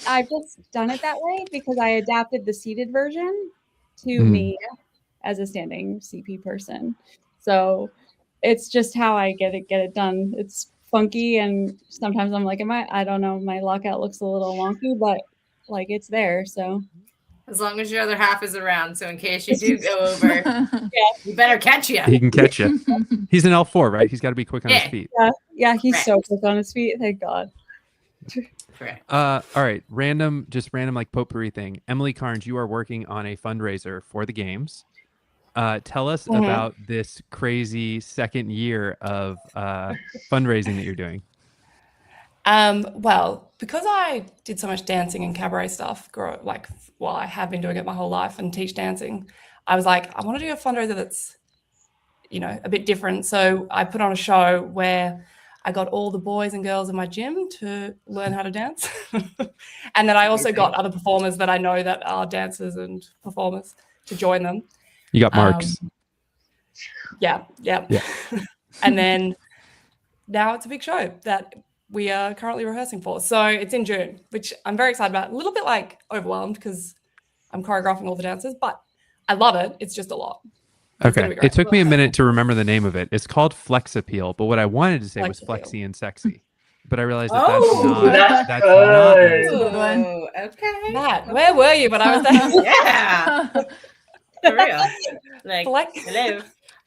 I've just done it that way because I adapted the seated version to me as a standing CP person. So it's just how I get it done. It's funky, and sometimes I'm like, I don't know, my lockout looks a little wonky, but like it's there. So as long as your other half is around, so in case you do go over, you better catch you. He can catch you. He's an L4, right? He's got to be quick on his feet. Yeah, he's Correct. so quick on his feet. Thank God. Correct. All right, random like potpourri thing. Emily Carnes, you are working on a fundraiser for the games. Tell us about this crazy second year of fundraising that you're doing. Well, because I did so much dancing and cabaret stuff, I have been doing it my whole life and teach dancing, I was like, I want to do a fundraiser that's, a bit different. So I put on a show where I got all the boys and girls in my gym to learn how to dance. And then I also got other performers that I know that are dancers and performers to join them. You got marks. Yeah. And then now it's a big show that we are currently rehearsing for. So it's in June, which I'm very excited about. A little bit overwhelmed because I'm choreographing all the dances, but I love it. It's just a lot. Okay. It took me a minute to remember the name of it. It's called Flex Appeal, but what I wanted to say was Flexy and Sexy. But I realized that's not Oh, okay. Matt, where were you when I was there? Yeah. For real. Like, hello.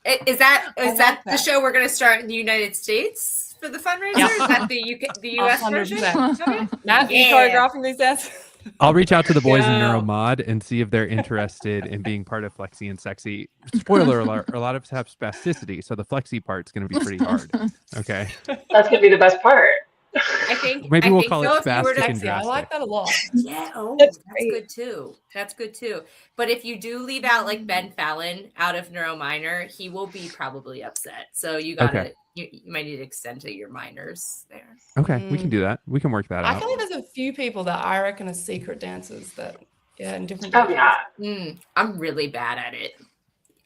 Is that the show we're going to start in the United States for the fundraiser? Yeah. Is that the US version? 100%. Okay. Matt, you choreographing these dances? I'll reach out to the boys in Neuromod and see if they're interested in being part of Flexi and Sexy. Spoiler alert, a lot of us have spasticity, so the Flexi part's going to be pretty hard. Okay. That's going to be the best part. I think maybe we'll call it spastic and drastic. I like that a lot. Yeah. Oh, that's good too. That's good too. But if you do leave out like Ben Fallon out of Neuro Minor, he will be probably upset. So you gotta you might need to extend to your minors there. Okay, we can do that. We can work that out. I feel like there's a few people that I reckon are secret dancers that in different. Oh yeah. I'm really bad at it.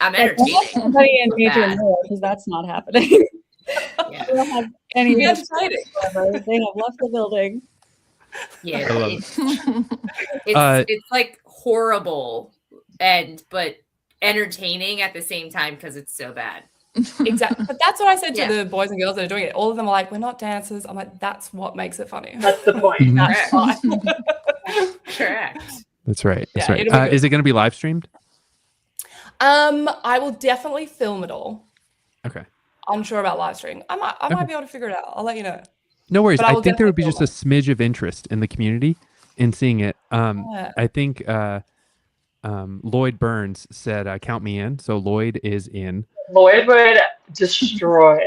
I'm entertaining. Somebody in major because that's not happening. Yeah. We don't have any They have left the building. Yeah, I love it's like horrible but entertaining at the same time because it's so bad. Exactly. But that's what I said to the boys and girls that are doing it. All of them are like, we're not dancers. I'm like, that's what makes it funny. That's the point. That's fine. Correct. That's right. That's Yeah, right. Is it going to be live streamed? I will definitely film it all. Okay. Unsure about live streaming. I might be able to figure it out. I'll let you know. No worries. I think there would be just a smidge of interest in the community in seeing it. I think Lloyd Burns said, count me in. So Lloyd is in. Lloyd would destroy.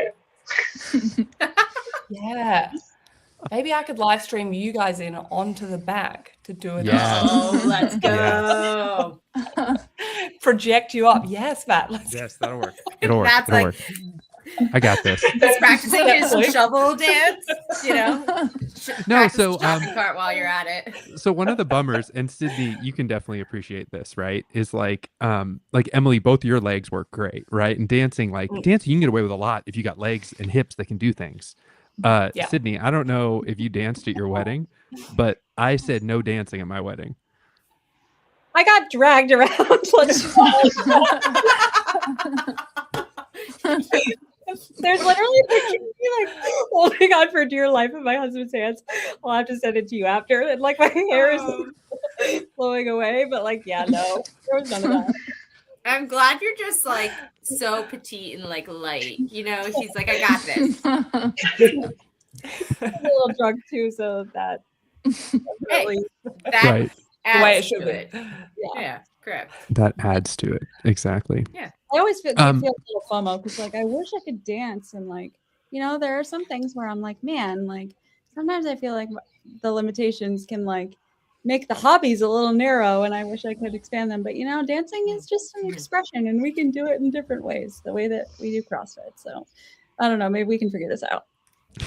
Yeah. Maybe I could live stream you guys in onto the back to do it. Yes. Oh, let's go. Yes. Project you up. Yes, Matt. Yes, that'll work. It'll work. That's It'll work. I got this. He's practicing his shovel dance, No, so part while you're at it. So one of the bummers, and Sydney, you can definitely appreciate this, right? Is like Emily, both your legs work great, right? And dancing, you can get away with a lot if you got legs and hips that can do things. Sydney, I don't know if you danced at your wedding, but I said no dancing at my wedding. I got dragged around. There's literally a picture of me holding on for dear life in my husband's hands. I'll have to send it to you after. And my hair is flowing away, but no, there was none of that. I'm glad you're just so petite and light. He's like, I got this. I'm a little drunk too, so that really right. The way it should be. Yeah, correct. That adds to it. Exactly. Yeah. I always feel a little FOMO because I wish I could dance and there are some things where I'm like, man, sometimes I feel like the limitations can make the hobbies a little narrow and I wish I could expand them. But dancing is just an expression and we can do it in different ways, the way that we do CrossFit. So I don't know, maybe we can figure this out.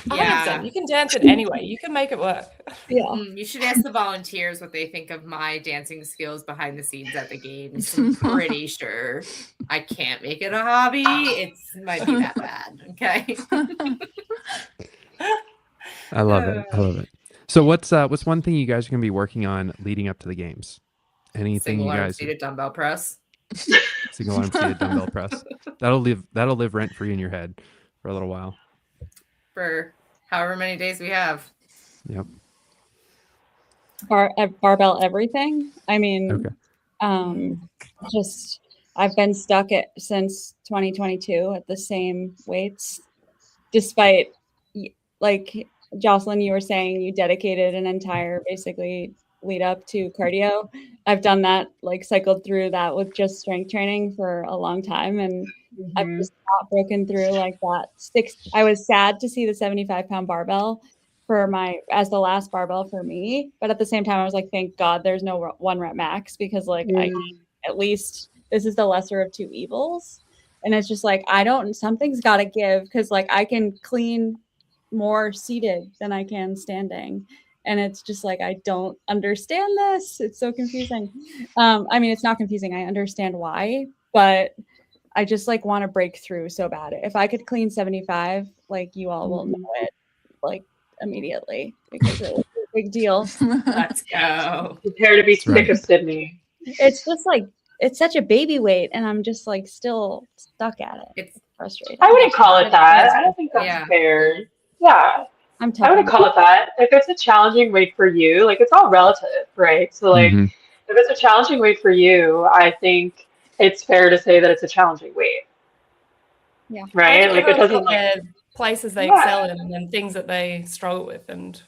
Yeah, you can dance it anyway. You can make it work. Yeah. You should ask the volunteers what they think of my dancing skills behind the scenes at the games. I'm pretty sure I can't make it a hobby. It might be that bad. Okay. I love it. I love it. So what's one thing you guys are going to be working on leading up to the games? Anything Single you arm guys? seated dumbbell press. single arm seated dumbbell press. That'll live rent free in your head for a little while. For however many days we have. Yep. Barbell everything. I mean, Okay. just I've been stuck at since 2022 at the same weights, despite like Jocelyn, you were saying you dedicated an entire basically lead up to cardio. I've done that, like cycled through that with just strength training for a long time, and I've just not broken through like that. I was sad to see the 75-pound barbell as the last barbell for me, but at the same time I was like, thank God there's no 1 rep max, because like I at least this is the lesser of two evils. And it's just like something's got to give, because like I can clean more seated than I can standing, and it's just like I don't understand this. It's so confusing. I mean, it's not confusing, I understand why, but I just like want to break through so bad. If I could clean 75, like you all will know it like immediately, because it was a big deal. Let's go. Prepare to be sick of Sydney. It's just like it's such a baby weight, and I'm just like still stuck at it. It's frustrating. I wouldn't call it that. I don't think that's fair. Yeah. I wouldn't call it that. If it's a challenging weight for you, like it's all relative, right? So like if it's a challenging weight for you, I think it's fair to say that it's a challenging weight. Yeah. Right? Like it doesn't like places they excel in and things that they struggle with, and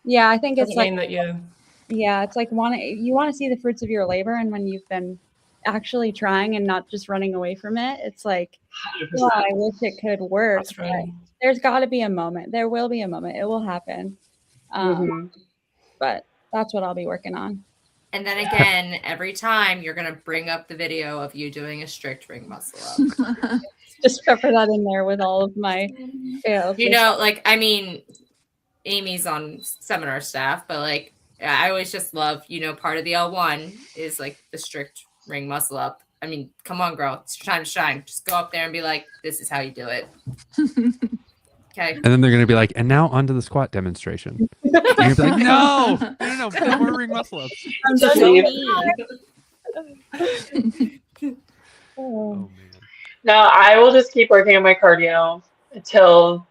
I think it's like that it's like you want to see the fruits of your labor, and when you've been actually trying and not just running away from it, it's like, well, I wish it could work. There's got to be a moment. There will be a moment. It will happen. But that's what I'll be working on. And then again, every time you're going to bring up the video of you doing a strict ring muscle up. Just pepper that in there with all of my fails. You know, like, I mean, Amy's on seminar staff, but like, I always just love, you know, part of the L1 is like the strict ring muscle up. I mean, come on, girl. It's your time to shine. Just go up there and be like, this is how you do it. Okay. And then they're going to be like, and now onto the squat demonstration. And you're going to be like, no, more ring muscle ups. I'm so mean. Oh, man. No, I will just keep working on my cardio until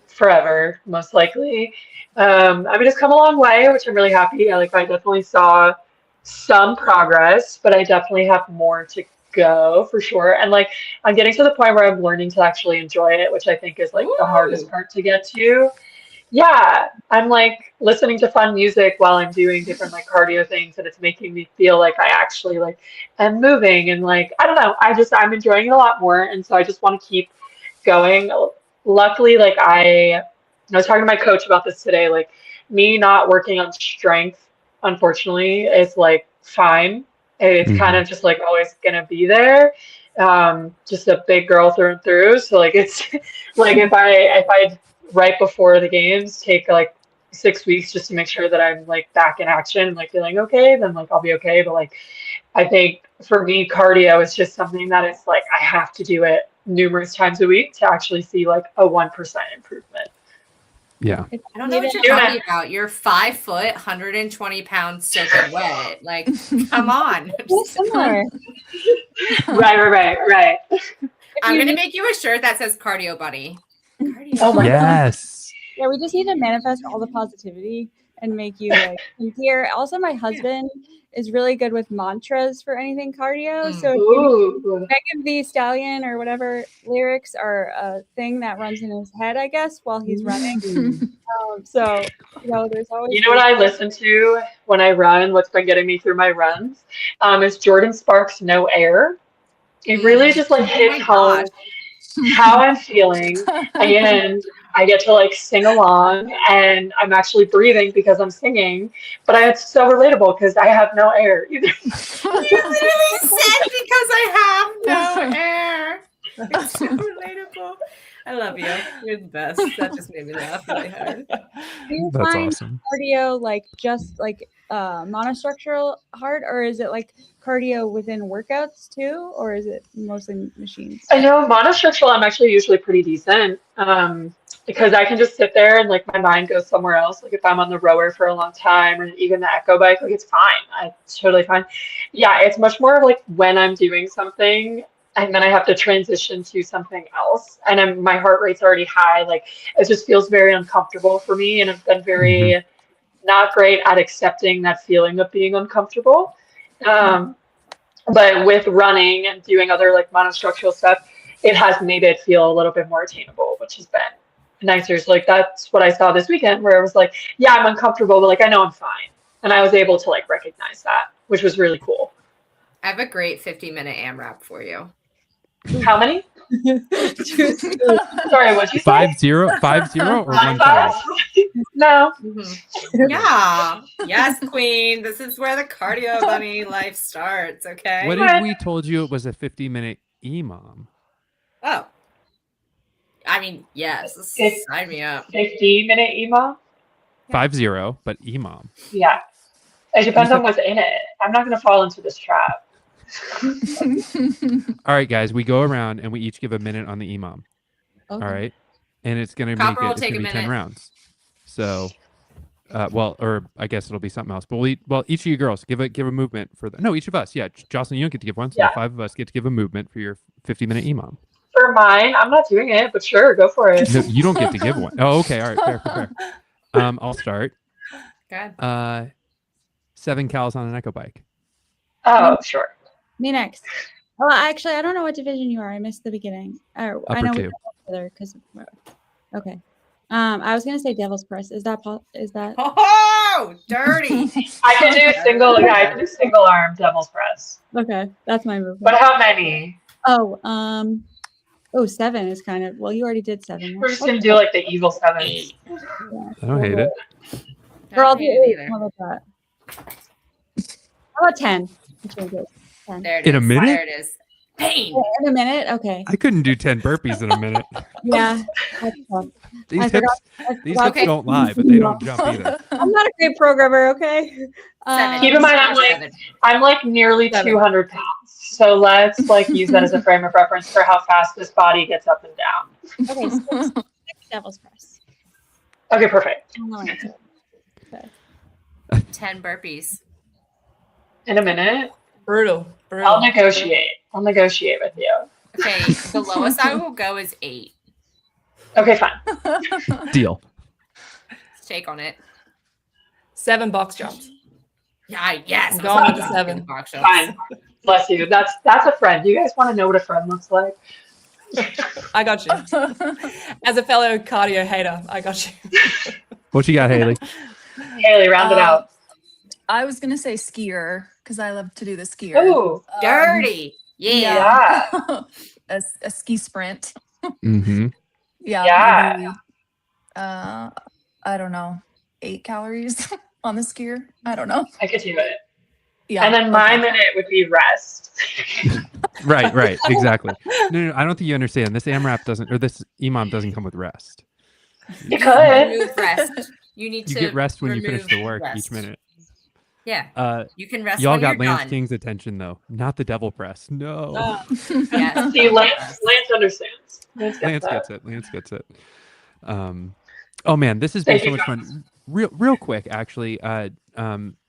forever, most likely. I mean, it's come a long way, which I'm really happy. I definitely saw some progress, but I definitely have more to go for sure. And like, I'm getting to the point where I'm learning to actually enjoy it, which I think is like the hardest part to get to. Yeah, I'm like listening to fun music while I'm doing different like cardio things, and it's making me feel like I actually like am moving, and like I don't know, I'm enjoying it a lot more, and so I just want to keep going. Luckily, like I was talking to my coach about this today, like me not working on strength, unfortunately, is like fine. It's kind of just like always gonna be there. Just a big girl through and through. So like it's like if I right before the games take like 6 weeks just to make sure that I'm like back in action, like feeling okay, then like I'll be okay. But like I think for me, cardio is just something that is like I have to do it numerous times a week to actually see like a 1% improvement. Yeah. I don't know what you're talking about. You're 5 foot, 120 pounds soaking wet. Like, come on. Similar. Right. I'm going to make you a shirt that says Cardio Bunny. Cardio. Oh my God. Yeah, we just need to manifest all the positivity and make you like hear. Also, my husband is really good with mantras for anything cardio. So Megan Thee Stallion or whatever lyrics are a thing that runs in his head, I guess, while he's running. So, you know, there's always... You know what I listen to when I run, what's been getting me through my runs, is Jordan Sparks' No Air. It really just like hits home how I'm feeling, and I get to like sing along, and I'm actually breathing because I'm singing, but it's so relatable because I have no air either. You literally said because I have no air. It's so relatable. I love you. You're the best. That just made me laugh really hard. That's awesome. Cardio, like just like monostructural hard, or is it like cardio within workouts too, or is it mostly machines? I know monostructural, I'm actually usually pretty decent, because I can just sit there and like my mind goes somewhere else. Like if I'm on the rower for a long time or even the echo bike, like it's fine. It's totally fine. Yeah, it's much more of like when I'm doing something and then I have to transition to something else and my heart rate's already high. Like it just feels very uncomfortable for me, and I've been very not great at accepting that feeling of being uncomfortable. But with running and doing other like monostructural stuff, it has made it feel a little bit more attainable, which has been nicer. So like that's what I saw this weekend, where I was like, yeah, I'm uncomfortable, but like I know I'm fine. And I was able to like recognize that, which was really cool. I have a great 50-minute AMRAP for you. How many? Sorry, what'd you say? 5-0 or 1-5? No. Yeah. Yes, queen. This is where the cardio bunny life starts. Okay. What if we told you it was a 50-minute EMOM? Oh. I mean, yes. Sign me up. 50-minute EMOM? 5-0, but EMOM. Yeah. It depends on what's in it. I'm not going to fall into this trap. All right, guys, we go around and we each give a minute on the EMOM. Okay. All right. And it's going to Copper will make it, it's take going to a be 10 minute. rounds. So, or I guess it'll be something else. But each of you girls give a movement for each of us. Yeah. Jocelyn, you don't get to give one. So the 5 of us get to give a movement for your 50-minute EMOM. For mine, I'm not doing it, but sure, go for it. No, you don't get to give one. Oh, okay. All right. Fair. I'll start. Good. 7 cals on an echo bike. Oh, sure. Me next. Well, actually, I don't know what division you are. I missed the beginning. I know Upper 2. because okay. I was gonna say Devil's Press. Is that Oh, dirty. I can do single. Yeah, I can do single arm Devil's Press. okay? That's my movement. But how many? Oh, 7 is kind of you already did 7. We're just gonna do like the evil 7. Yeah. I don't hate it. Or I'll do hate it 8. How about that? How about 10? There it In is. a minute? There it is. Pain. In a minute? Okay. I couldn't do 10 burpees in a minute. Yeah. That's tough. These I hips Okay. don't lie, but they don't jump either. I'm not a great programmer, okay? 7. Keep in mind, I'm like nearly 7. 200 pounds. So let's like use that as a frame of reference for how fast this body gets up and down. Okay, so 6 Devil's Press. Okay, perfect. Okay. 10 burpees. In a minute. Brutal. I'll negotiate with you. Okay, the lowest I will go is 8. Okay, fine. Deal. Take on it. 7 box jumps. Yeah, yes. I'm going with the 7. Fine. Bless you. That's a friend. Do you guys want to know what a friend looks like? I got you. As a fellow cardio hater, I got you. What you got, Hailey? Hailey, round it out. I was gonna say skier because I love to do the skier. Ooh, Dirty. yeah. a ski sprint. Mm-hmm. Yeah. Maybe, I don't know, 8 calories on the skier. I don't know. I could do it. Yeah. And then my minute would be rest. Right. Exactly. No, I don't think you understand. This AMRAP doesn't, or this EMOM doesn't come with rest. You could. Remove rest. You need to get rest when you finish the work rest. each minute. Yeah. You can rest Y'all when got you're Lance done. King's attention though, not the devil press. No. Yes. See, Lance understands. Lance gets it. Oh man, this has been so much fun. Real quick, actually.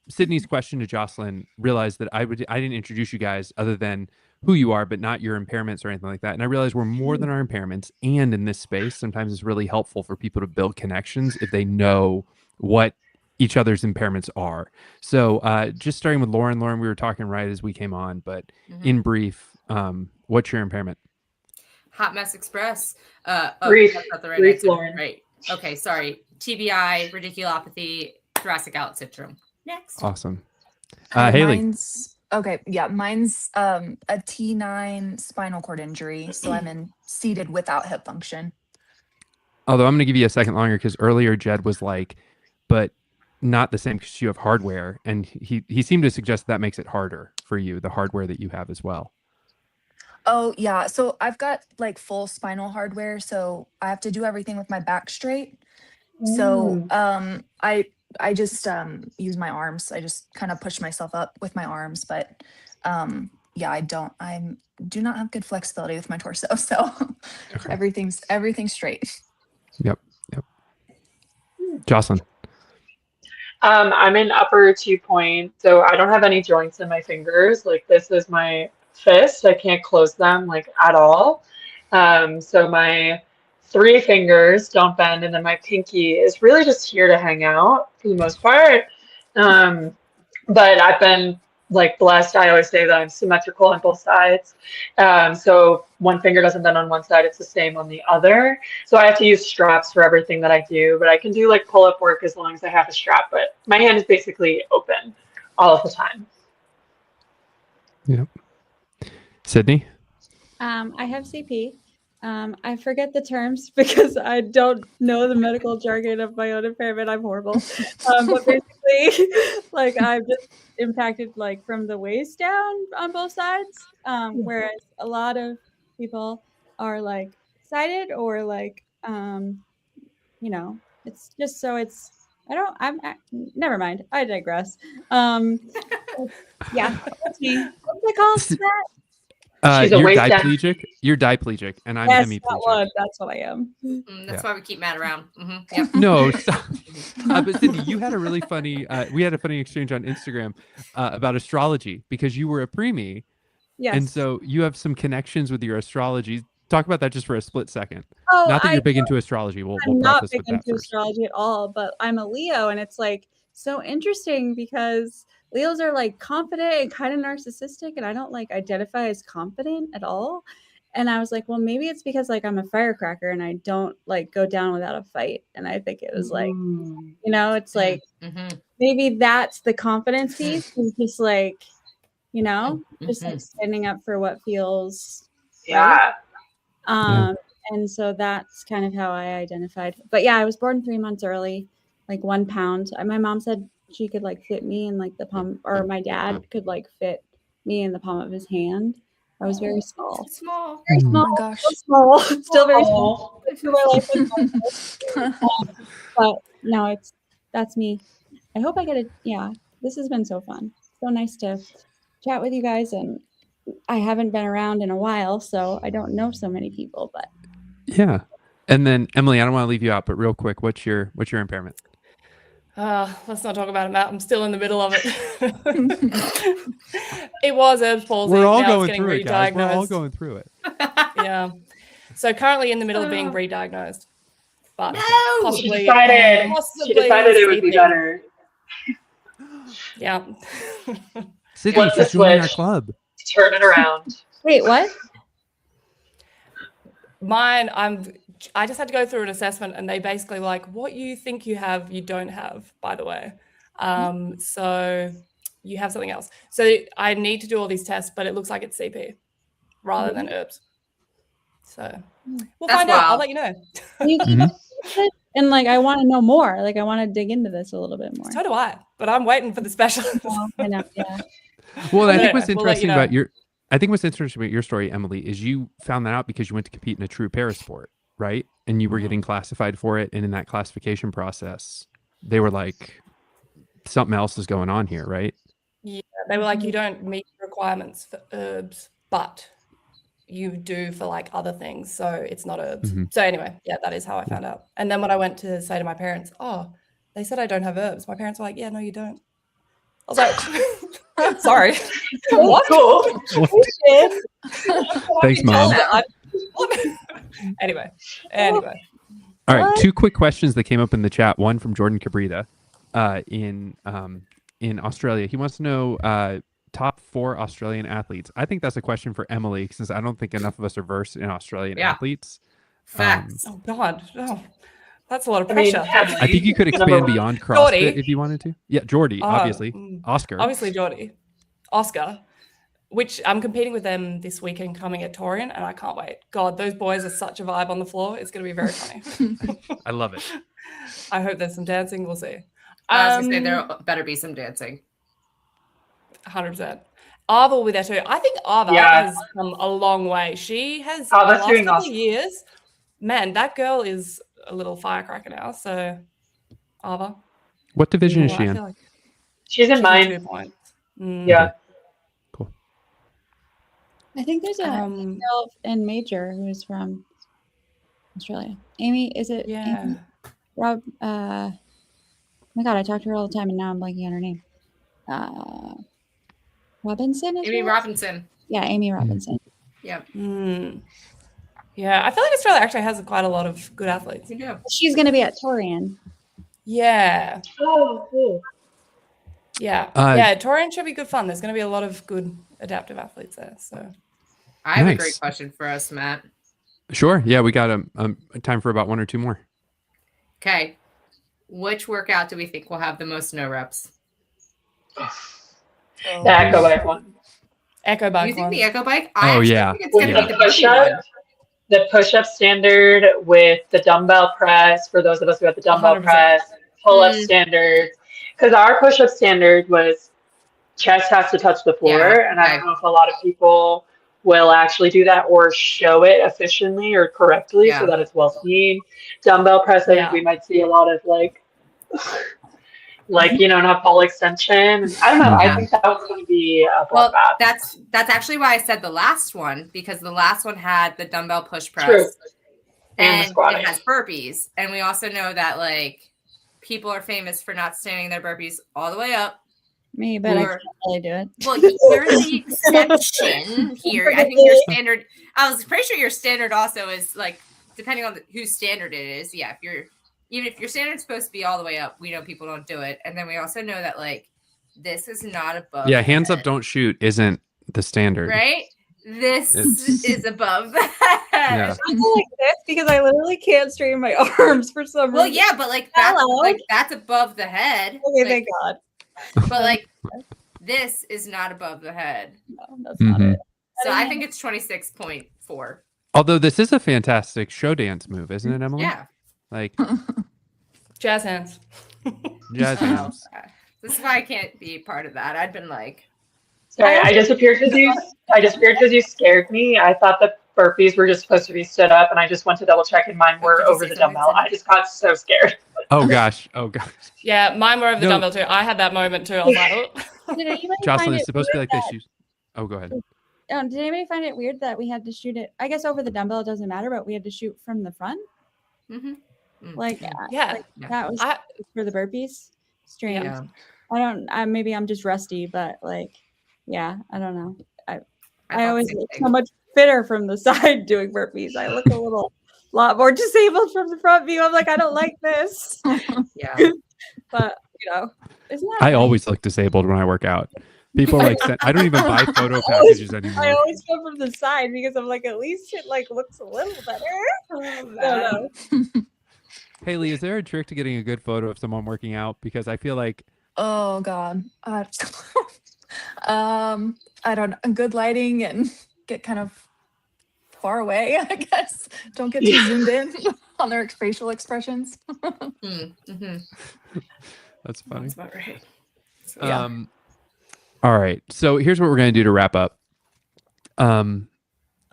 Sydney's question to Jocelyn realized that I didn't introduce you guys other than who you are, but not your impairments or anything like that. And I realized we're more than our impairments. And in this space, sometimes it's really helpful for people to build connections if they know what each other's impairments are. So just starting with Lauren. Lauren, we were talking right as we came on, but in brief, what's your impairment? Hot Mess Express. Brief, that's not the right brief, answer. Lauren. Right. Okay, sorry. TBI, radiculopathy, thoracic outlet syndrome. Next. Awesome. Hailey. Mine's a T9 spinal cord injury, so I'm seated without hip function. Although I'm going to give you a second longer because earlier Jed was like, but not the same because you have hardware. And he seemed to suggest that makes it harder for you, the hardware that you have as well. Oh, yeah. So I've got like full spinal hardware. So I have to do everything with my back straight. So I I just use my arms. I just kind of push myself up with my arms, but yeah, I do not have good flexibility with my torso, so Okay. everything's straight. Yep. Jocelyn. I'm in upper 2-point, so I don't have any joints in my fingers. Like this is my fist. I can't close them like at all. So my 3 fingers don't bend, and then my pinky is really just here to hang out for the most part. But I've been like blessed. I always say that I'm symmetrical on both sides. So one finger doesn't bend on one side, it's the same on the other. So I have to use straps for everything that I do, but I can do like pull-up work as long as I have a strap. But my hand is basically open all of the time. Yep. Sydney. I have CP. I forget the terms because I don't know the medical jargon of my own impairment. I'm horrible. But basically, like I'm just impacted like from the waist down on both sides. Whereas a lot of people are like sighted or like, it's just so it's. Never mind. I digress. Yeah, that's me. What's it called? She's a You're waist down. diplegic. You're diplegic, and I'm Yes, hemiplegic. that's what I am. That's why we keep Matt around. Yep. No, stop. But Sydney, you had a really funny. We had a funny exchange on Instagram about astrology because you were a preemie, Yes. and so you have some connections with your astrology. Talk about that just for a split second. Oh, Not that you're big into astrology. We'll I'm not preface big with that into first. astrology at all, but I'm a Leo, and it's like so interesting because Leos are like confident and kind of narcissistic, and I don't like identify as confident at all. And I was like, well, maybe it's because like I'm a firecracker and I don't like go down without a fight. And I think it was like, it's like maybe that's the confidence piece is just like, just like standing up for what feels right. And so that's kind of how I identified. But yeah, I was born 3 months early, like 1 pound. My mom said she could like fit me in like the palm, or my dad could like fit me in the palm of his hand. I was very small. Very small. Oh my gosh. So small. Still very small. But no, that's me. I hope I get it. Yeah, this has been so fun. So nice to chat with you guys, and I haven't been around in a while, so I don't know so many people, but yeah. And then Emily, I don't want to leave you out, but real quick, what's your impairment? Let's not talk about it, Matt. I'm still in the middle of it. It was Erb's palsy. We're all now going it's getting through it, guys. We're all re-diagnosed. going through it. Yeah. So currently in the middle of being re-diagnosed. But possibly, she decided it would be better. Yeah. Sydney, she's joining our club. Turn it around. Wait, what? Mine, I just had to go through an assessment, and they basically like, what you think you have, you don't have, by the way. So you have something else. So I need to do all these tests, but it looks like it's CP rather than herbs. So we'll find out. I'll let you know. And like, I want to know more. Like, I want to dig into this a little bit more. So do I, but I'm waiting for the specialist. I know, yeah. Well, I think what's interesting about your story, Emily, is you found that out because you went to compete in a true parasport, right? And you were getting classified for it, and in that classification process, they were like, something else is going on here, right? Yeah, they were like, you don't meet the requirements for herbs, but you do for like other things, so it's not herbs. So anyway, yeah, that is how I found out. And then when I went to say to my parents, oh, they said I don't have herbs, my parents were like, yeah, no, you don't. I was like, sorry. What? Cool. Thanks, Mom. Anyway. All right, 2 quick questions that came up in the chat. One from Jordan Cabrita in Australia. He wants to know top 4 Australian athletes. I think that's a question for Emily, since I don't think enough of us are versed in Australian athletes. Facts. Oh God, no. That's a lot of pressure. I think you could expand beyond CrossFit Geordie. if you wanted to. Yeah, Geordie, obviously. Oscar. Obviously Geordie. Oscar, which I'm competing with them this weekend coming at Torian, and I can't wait. God, those boys are such a vibe on the floor. It's going to be very funny. I love it. I hope there's some dancing. We'll see. I was going to say there better be some dancing. 100%. Ava will be there too. I think Ava has come a long way. She has the last couple of years. Man, that girl is a little firecracker now. So, Ava. What division is Well, she I in? feel like She's in she's mine. 2 points. Yeah. Cool. I think there's a girl in Major who's from Australia. Amy, is it? Yeah. Amy? Rob. Oh my God, I talk to her all the time, and now I'm blanking on her name. Robinson is Amy her? Robinson. Yeah, Amy Robinson. Yep. Yeah, I feel like Australia actually has quite a lot of good athletes. You do. She's going to be at Torian. Yeah. Oh, cool. Yeah. Torian should be good fun. There's going to be a lot of good adaptive athletes there. So I have a Nice. great question for us, Matt. Sure. Yeah, we got time for about 1 or 2 more. Okay. Which workout do we think will have the most no reps? The Echo Bike one. Echo bike. You think one. the Echo Bike? Oh, yeah. think it's going to With be the the push push-up, the push-up standard with the dumbbell press, for those of us who have the dumbbell 100%. press, pull-up standards. Because our push-up standard was chest has to touch the floor, Yeah, and I don't know if a lot of people will actually do that or show it efficiently or correctly so that it's well seen. Dumbbell press, I think we might see a lot of not ball extension. I don't know. I think that was going to be a bloodbath. Well, that's actually why I said the last one, because the last one had the dumbbell push press. True. And the squatting. it has burpees. And we also know that people are famous for not standing their burpees all the way up. Me, but I can't really do it. Well, you're the exception here. I think your standard, I was pretty sure your standard also is depending on whose standard it is. Yeah, even if your standard's supposed to be all the way up, we know people don't do it. And then we also know that this is not above. Yeah, hands up, don't shoot isn't the standard. Right? This is above the head. Yeah. I go like this because I literally can't straighten my arms for some reason. Well, yeah, but that's above the head. Okay, thank God. But this is not above the head. No, that's not it. So I think it's 26.4. Although this is a fantastic show dance move, isn't it, Emily? Yeah. Jazz hands. Jazz hands. This is why I can't be part of that. I'd been Sorry, I disappeared because you scared me. I thought the burpees were just supposed to be stood up, and I just went to double check, and mine were over the dumbbell. I just got so scared. Oh gosh. Yeah, mine were over the dumbbell too. I had that moment too. I was like, oh. Jocelyn, it's supposed to be like this. Oh, go ahead. Did anybody find it weird that we had to shoot it? I guess over the dumbbell it doesn't matter, but we had to shoot from the front. Mm-hmm. That was for the burpees. Strange. Yeah. Maybe I'm just rusty, but I don't know. I I always look so much fitter from the side doing burpees. I look a lot more disabled from the front view. I'm like, I don't like this. Yeah. But isn't that I always look disabled when I work out. People I don't even buy photo packages anymore. I always go from the side because I'm like, at least it looks a little better. No. Hailey, is there a trick to getting a good photo of someone working out? Because I feel like Oh God. I don't know. Good lighting and get kind of far away, I guess. Don't get too zoomed in on their facial expressions. Mm-hmm. That's funny. That's about right. So, all right. So here's what we're going to do to wrap up.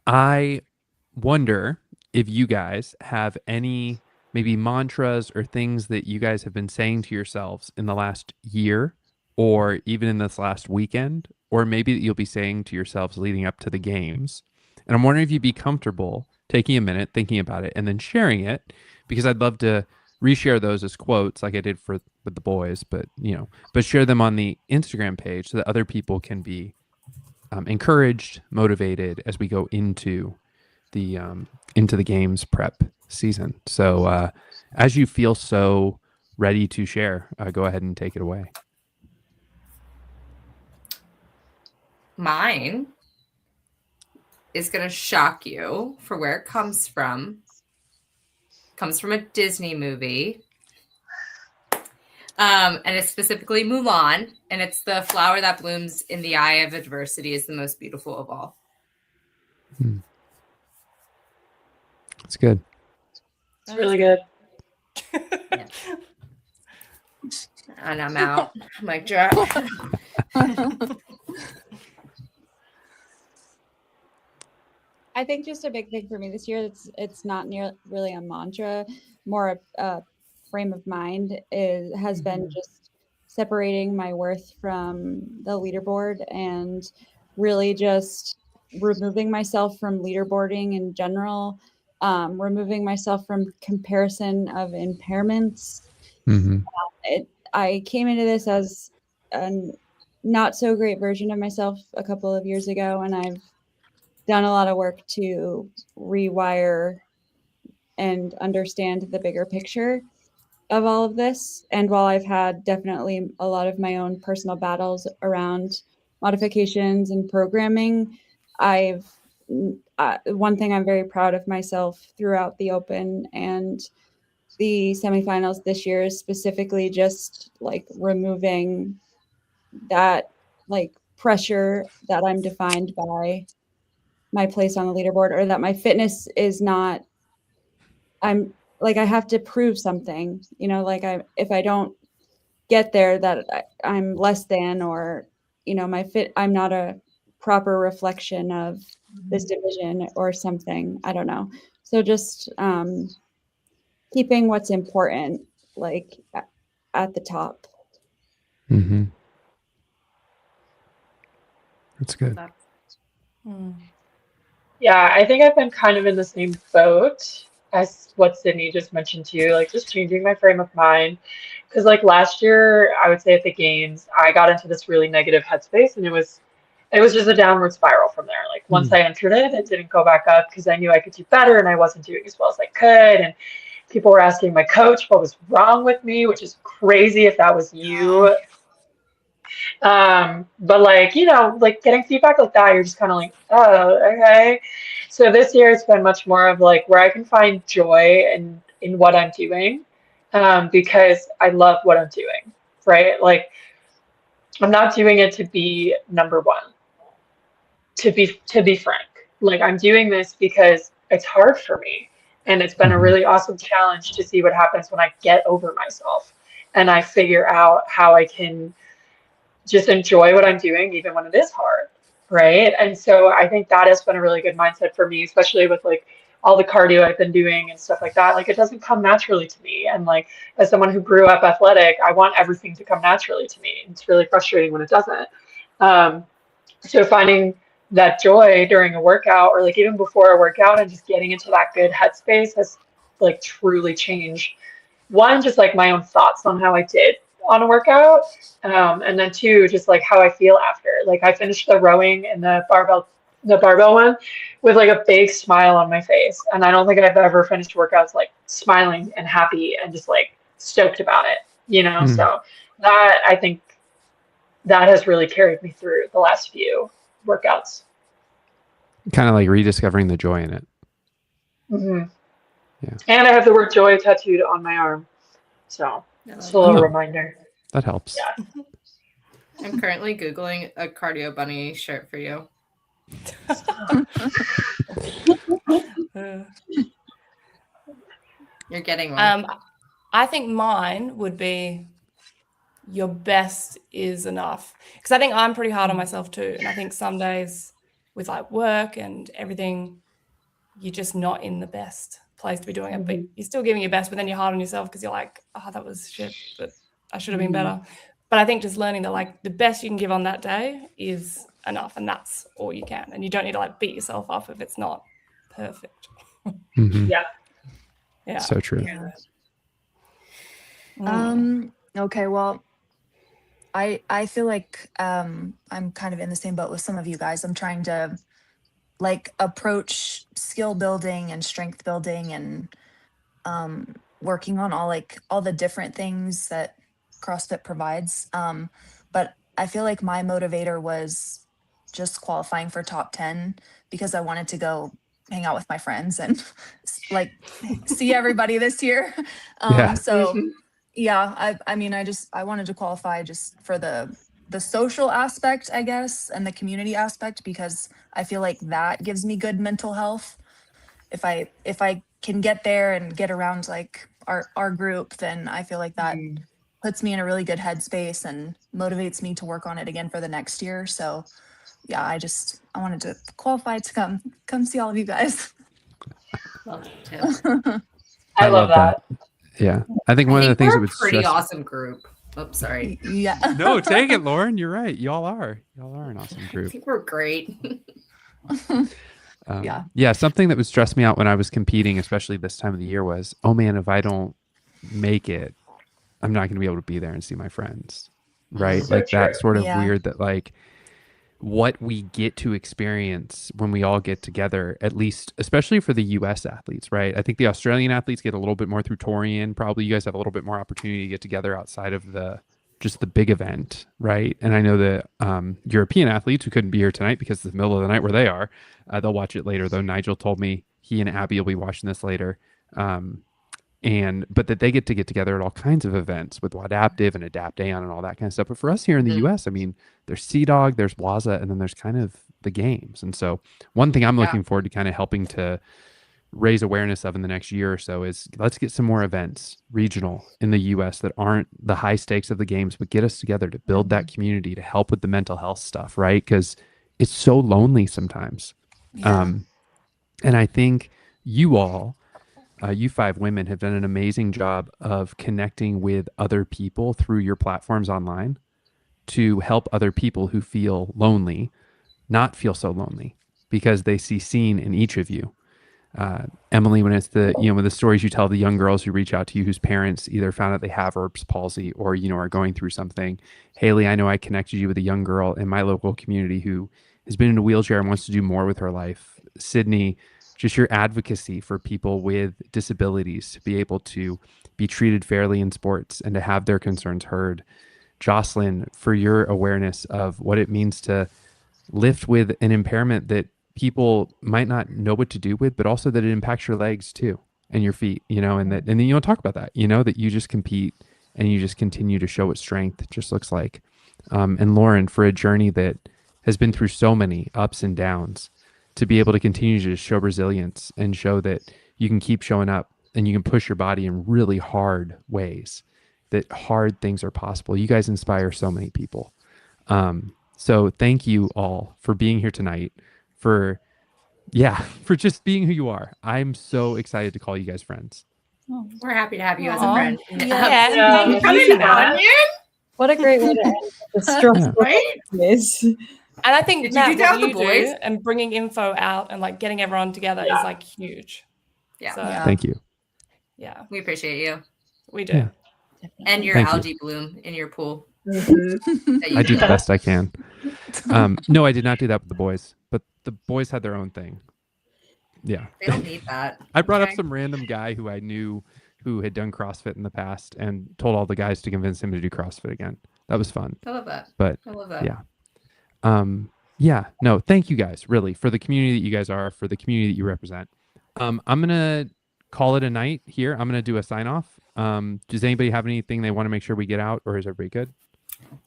I wonder if you guys have any maybe mantras or things that you guys have been saying to yourselves in the last year or even in this last weekend, or maybe that you'll be saying to yourselves leading up to the games. And I'm wondering if you'd be comfortable taking a minute, thinking about it, and then sharing it, because I'd love to reshare those as quotes like I did with the boys, but share them on the Instagram page so that other people can be encouraged, motivated as we go into the games prep season. So as you feel so ready to share, go ahead and take it away. Mine is going to shock you for where it comes from. Comes from a Disney movie. And it's specifically Mulan. And it's the flower that blooms in the eye of adversity is the most beautiful of all. That's good. It's really good. Yeah. And I'm out. Mic drop. I think just a big thing for me this year, it's not really a mantra, more a frame of mind has been just separating my worth from the leaderboard and really just removing myself from leaderboarding in general, removing myself from comparison of impairments. I came into this as a not so great version of myself a couple of years ago, and I've done a lot of work to rewire and understand the bigger picture of all of this. And while I've had definitely a lot of my own personal battles around modifications and programming, one thing I'm very proud of myself throughout the Open and the semifinals this year is specifically just like removing that like pressure that I'm defined by my place on the leaderboard, or that my fitness is not, I'm like, I have to prove something, you know, like if I don't get there, that I'm less than, or, you know, I'm not a proper reflection of this division or something. I don't know. So just keeping what's important, like at the top. That's good. Yeah, I think I've been kind of in the same boat as what Sydney just mentioned too, like just changing my frame of mind. Because like last year, I would say at the games, I got into this really negative headspace, and it was just a downward spiral from there. Like once I entered it, it didn't go back up because I knew I could do better, and I wasn't doing as well as I could. And people were asking my coach what was wrong with me, which is crazy if that was you. But like, you know, like getting feedback like that, you're just kind of like, oh, okay. So this year it's been much more of like where I can find joy in what I'm doing, because I love what I'm doing, right? Like I'm not doing it to be number one, to be frank. Like I'm doing this because it's hard for me. And it's been a really awesome challenge to see what happens when I get over myself and I figure out how I can just enjoy what I'm doing, even when it is hard, right? And so I think that has been a really good mindset for me, especially with like all the cardio I've been doing and stuff like that. Like it doesn't come naturally to me. And like as someone who grew up athletic, I want everything to come naturally to me. It's really frustrating when it doesn't. So finding that joy during a workout or like even before a workout and just getting into that good headspace has like truly changed one, just like my own thoughts on how I did on a workout. And then two, just like how I feel after. Like I finished the rowing and the barbell one with like a big smile on my face. And I don't think I've ever finished workouts like smiling and happy and just like stoked about it, you know? So that, I think that has really carried me through the last few workouts. Kind of like rediscovering the joy in it. Yeah. And I have the word joy tattooed on my arm. So it's a little reminder. That helps. Yeah. I'm currently Googling a cardio bunny shirt for you. You're getting one. I think mine would be your best is enough. Because I think I'm pretty hard on myself too. And I think some days with like work and everything, you're just not in the best place to be doing it. But you're still giving your best, but then you're hard on yourself because you're like, oh, that was shit, but I should have been better. But I think just learning that like the best you can give on that day is enough, and that's all you can. And you don't need to like beat yourself up if it's not perfect. Yeah. So true. Okay, well, I feel like I'm kind of in the same boat with some of you guys. I'm trying to like approach skill building and strength building and working on all the different things that CrossFit provides. But I feel like my motivator was just qualifying for top 10 because I wanted to go hang out with my friends and like see everybody this year. So yeah, I mean, I wanted to qualify just for the social aspect, I guess, and the community aspect, because I feel like that gives me good mental health. If I can get there and get around like our group, then I feel like that puts me in a really good headspace and motivates me to work on it again for the next year. So yeah, I wanted to qualify to come see all of you guys. Love it too. I love that. Yeah. I think one of the things that we're would a pretty stress awesome group. Oops, sorry. Yeah. No, take it, Lauren. You're right. Y'all are an awesome I group. think we're great. Yeah. Something that would stress me out when I was competing, especially this time of the year, was, oh man, if I don't make it, I'm not going to be able to be there and see my friends. Right. So Like that true. sort of Yeah. weird that like what we get to experience when we all get together, at least, especially for the US athletes, right? I think the Australian athletes get a little bit more through Torian. Probably you guys have a little bit more opportunity to get together outside of just the big event, right? And I know the European athletes who couldn't be here tonight because it's the middle of the night where they are, they'll watch it later. Though Nigel told me he and Abby will be watching this later, but that they get together at all kinds of events with Adaptive and Adapt Aeon and all that kind of stuff. But for us here in the US, I mean, there's Sea Dog, there's Waza, and then there's kind of the games. And so one thing I'm looking forward to kind of helping to raise awareness of in the next year or so is let's get some more events regional in the US that aren't the high stakes of the games, but get us together to build that community to help with the mental health stuff, right? Because it's so lonely sometimes. Yeah. And I think you all, you 5 women, have done an amazing job of connecting with other people through your platforms online to help other people who feel lonely not feel so lonely because they see seen in each of you. Emily, when it's with the stories you tell of the young girls who reach out to you whose parents either found out they have Erb's palsy or, are going through something. Hailey, I know I connected you with a young girl in my local community who has been in a wheelchair and wants to do more with her life. Sydney, just your advocacy for people with disabilities to be able to be treated fairly in sports and to have their concerns heard. Jocelyn, for your awareness of what it means to lift with an impairment that people might not know what to do with, but also that it impacts your legs too and your feet, and then you don't talk about that, that you just compete and you just continue to show what strength just looks like. And Lauren, for a journey that has been through so many ups and downs, to be able to continue to show resilience and show that you can keep showing up and you can push your body in really hard ways, that hard things are possible. You guys inspire so many people. So thank you all for being here tonight, for just being who you are. I'm so excited to call you guys friends. We're happy to have you as a Aw. friend. Yeah. Coming on in? What a great way to end the stressful Right? days. And I think Did you Matt, do that what with you the boys? do and bringing info out and like getting everyone together is like huge. Yeah. So, Yeah. Thank you. yeah, We appreciate you. we do. Yeah. And your Thank you. algae bloom in your pool. Mhm. that you I do the did. best I can. No, I did not do that with the boys, but the boys had their own thing. Yeah. They don't need that. I brought up Okay? some random guy who I knew who had done CrossFit in the past and told all the guys to convince him to do CrossFit again. That was fun. I love that. But I love that. no, thank you guys really for the community that you guys are, for the community that you represent. I'm going to call it a night here. I'm going to do a sign off. Does anybody have anything they want to make sure we get out, or is everybody good?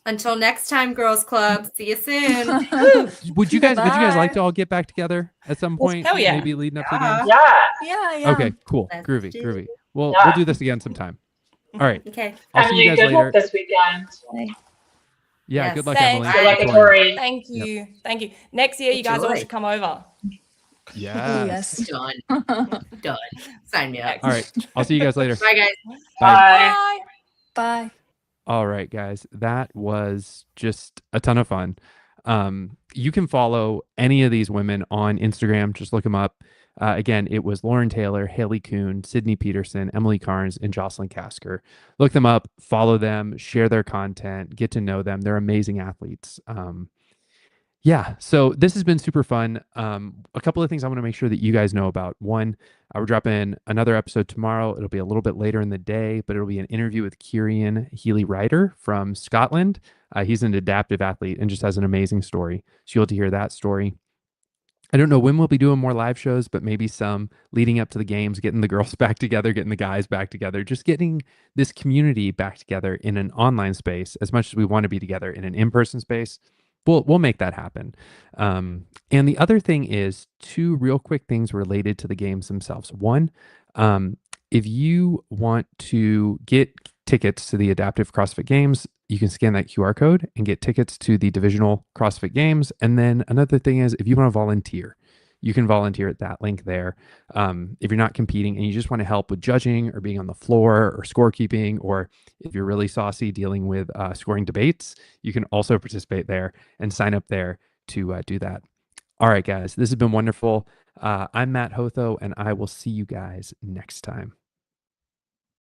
Until next time, Girls Club. See you soon. Would you guys Bye. like to all get back together at some point? Hell yeah. Maybe leading up to the Yeah. game? Yeah. Yeah. Okay, cool. Let's Groovy, do groovy. it. We'll Yeah. we'll do this again sometime. All right. Okay. I'll see you Emily, guys good later. luck this weekend. Yeah, Yes. good luck, Thanks. Emily. Bye. Good luck, Tori. Tori. Thank you. Thank you. Next year, you guys all Enjoy. should come over. Yes. Yes. Done. Done. Sign me up. All right. I'll see you guys later. Bye, guys. Bye. Bye. Bye. All right, guys. That was just a ton of fun. You can follow any of these women on Instagram. Just look them up. Again, it was Lauren Taylor, Hailey Kuhn, Sydney Peterson, Emily Carnes, and Jocelyn Casker. Look them up, follow them, share their content, get to know them. They're amazing athletes. So this has been super fun. A couple of things I want to make sure that you guys know about. One, we're dropping another episode tomorrow. It'll be a little bit later in the day, but it'll be an interview with Kieran Healy-Ryder from Scotland. He's an adaptive athlete and just has an amazing story. So you'll get to hear that story. I don't know when we'll be doing more live shows, but maybe some leading up to the games, getting the girls back together, getting the guys back together, just getting this community back together in an online space as much as we want to be together in an in-person space. We'll make that happen. And the other thing is 2 real quick things related to the games themselves. One, if you want to get tickets to the Adaptive CrossFit Games, you can scan that QR code and get tickets to the divisional CrossFit Games. And then another thing is if you want to volunteer, you can volunteer at that link there. If you're not competing and you just want to help with judging or being on the floor or scorekeeping, or if you're really saucy dealing with scoring debates, you can also participate there and sign up there to do that. All right, guys, this has been wonderful. I'm Matt Hotho, and I will see you guys next time.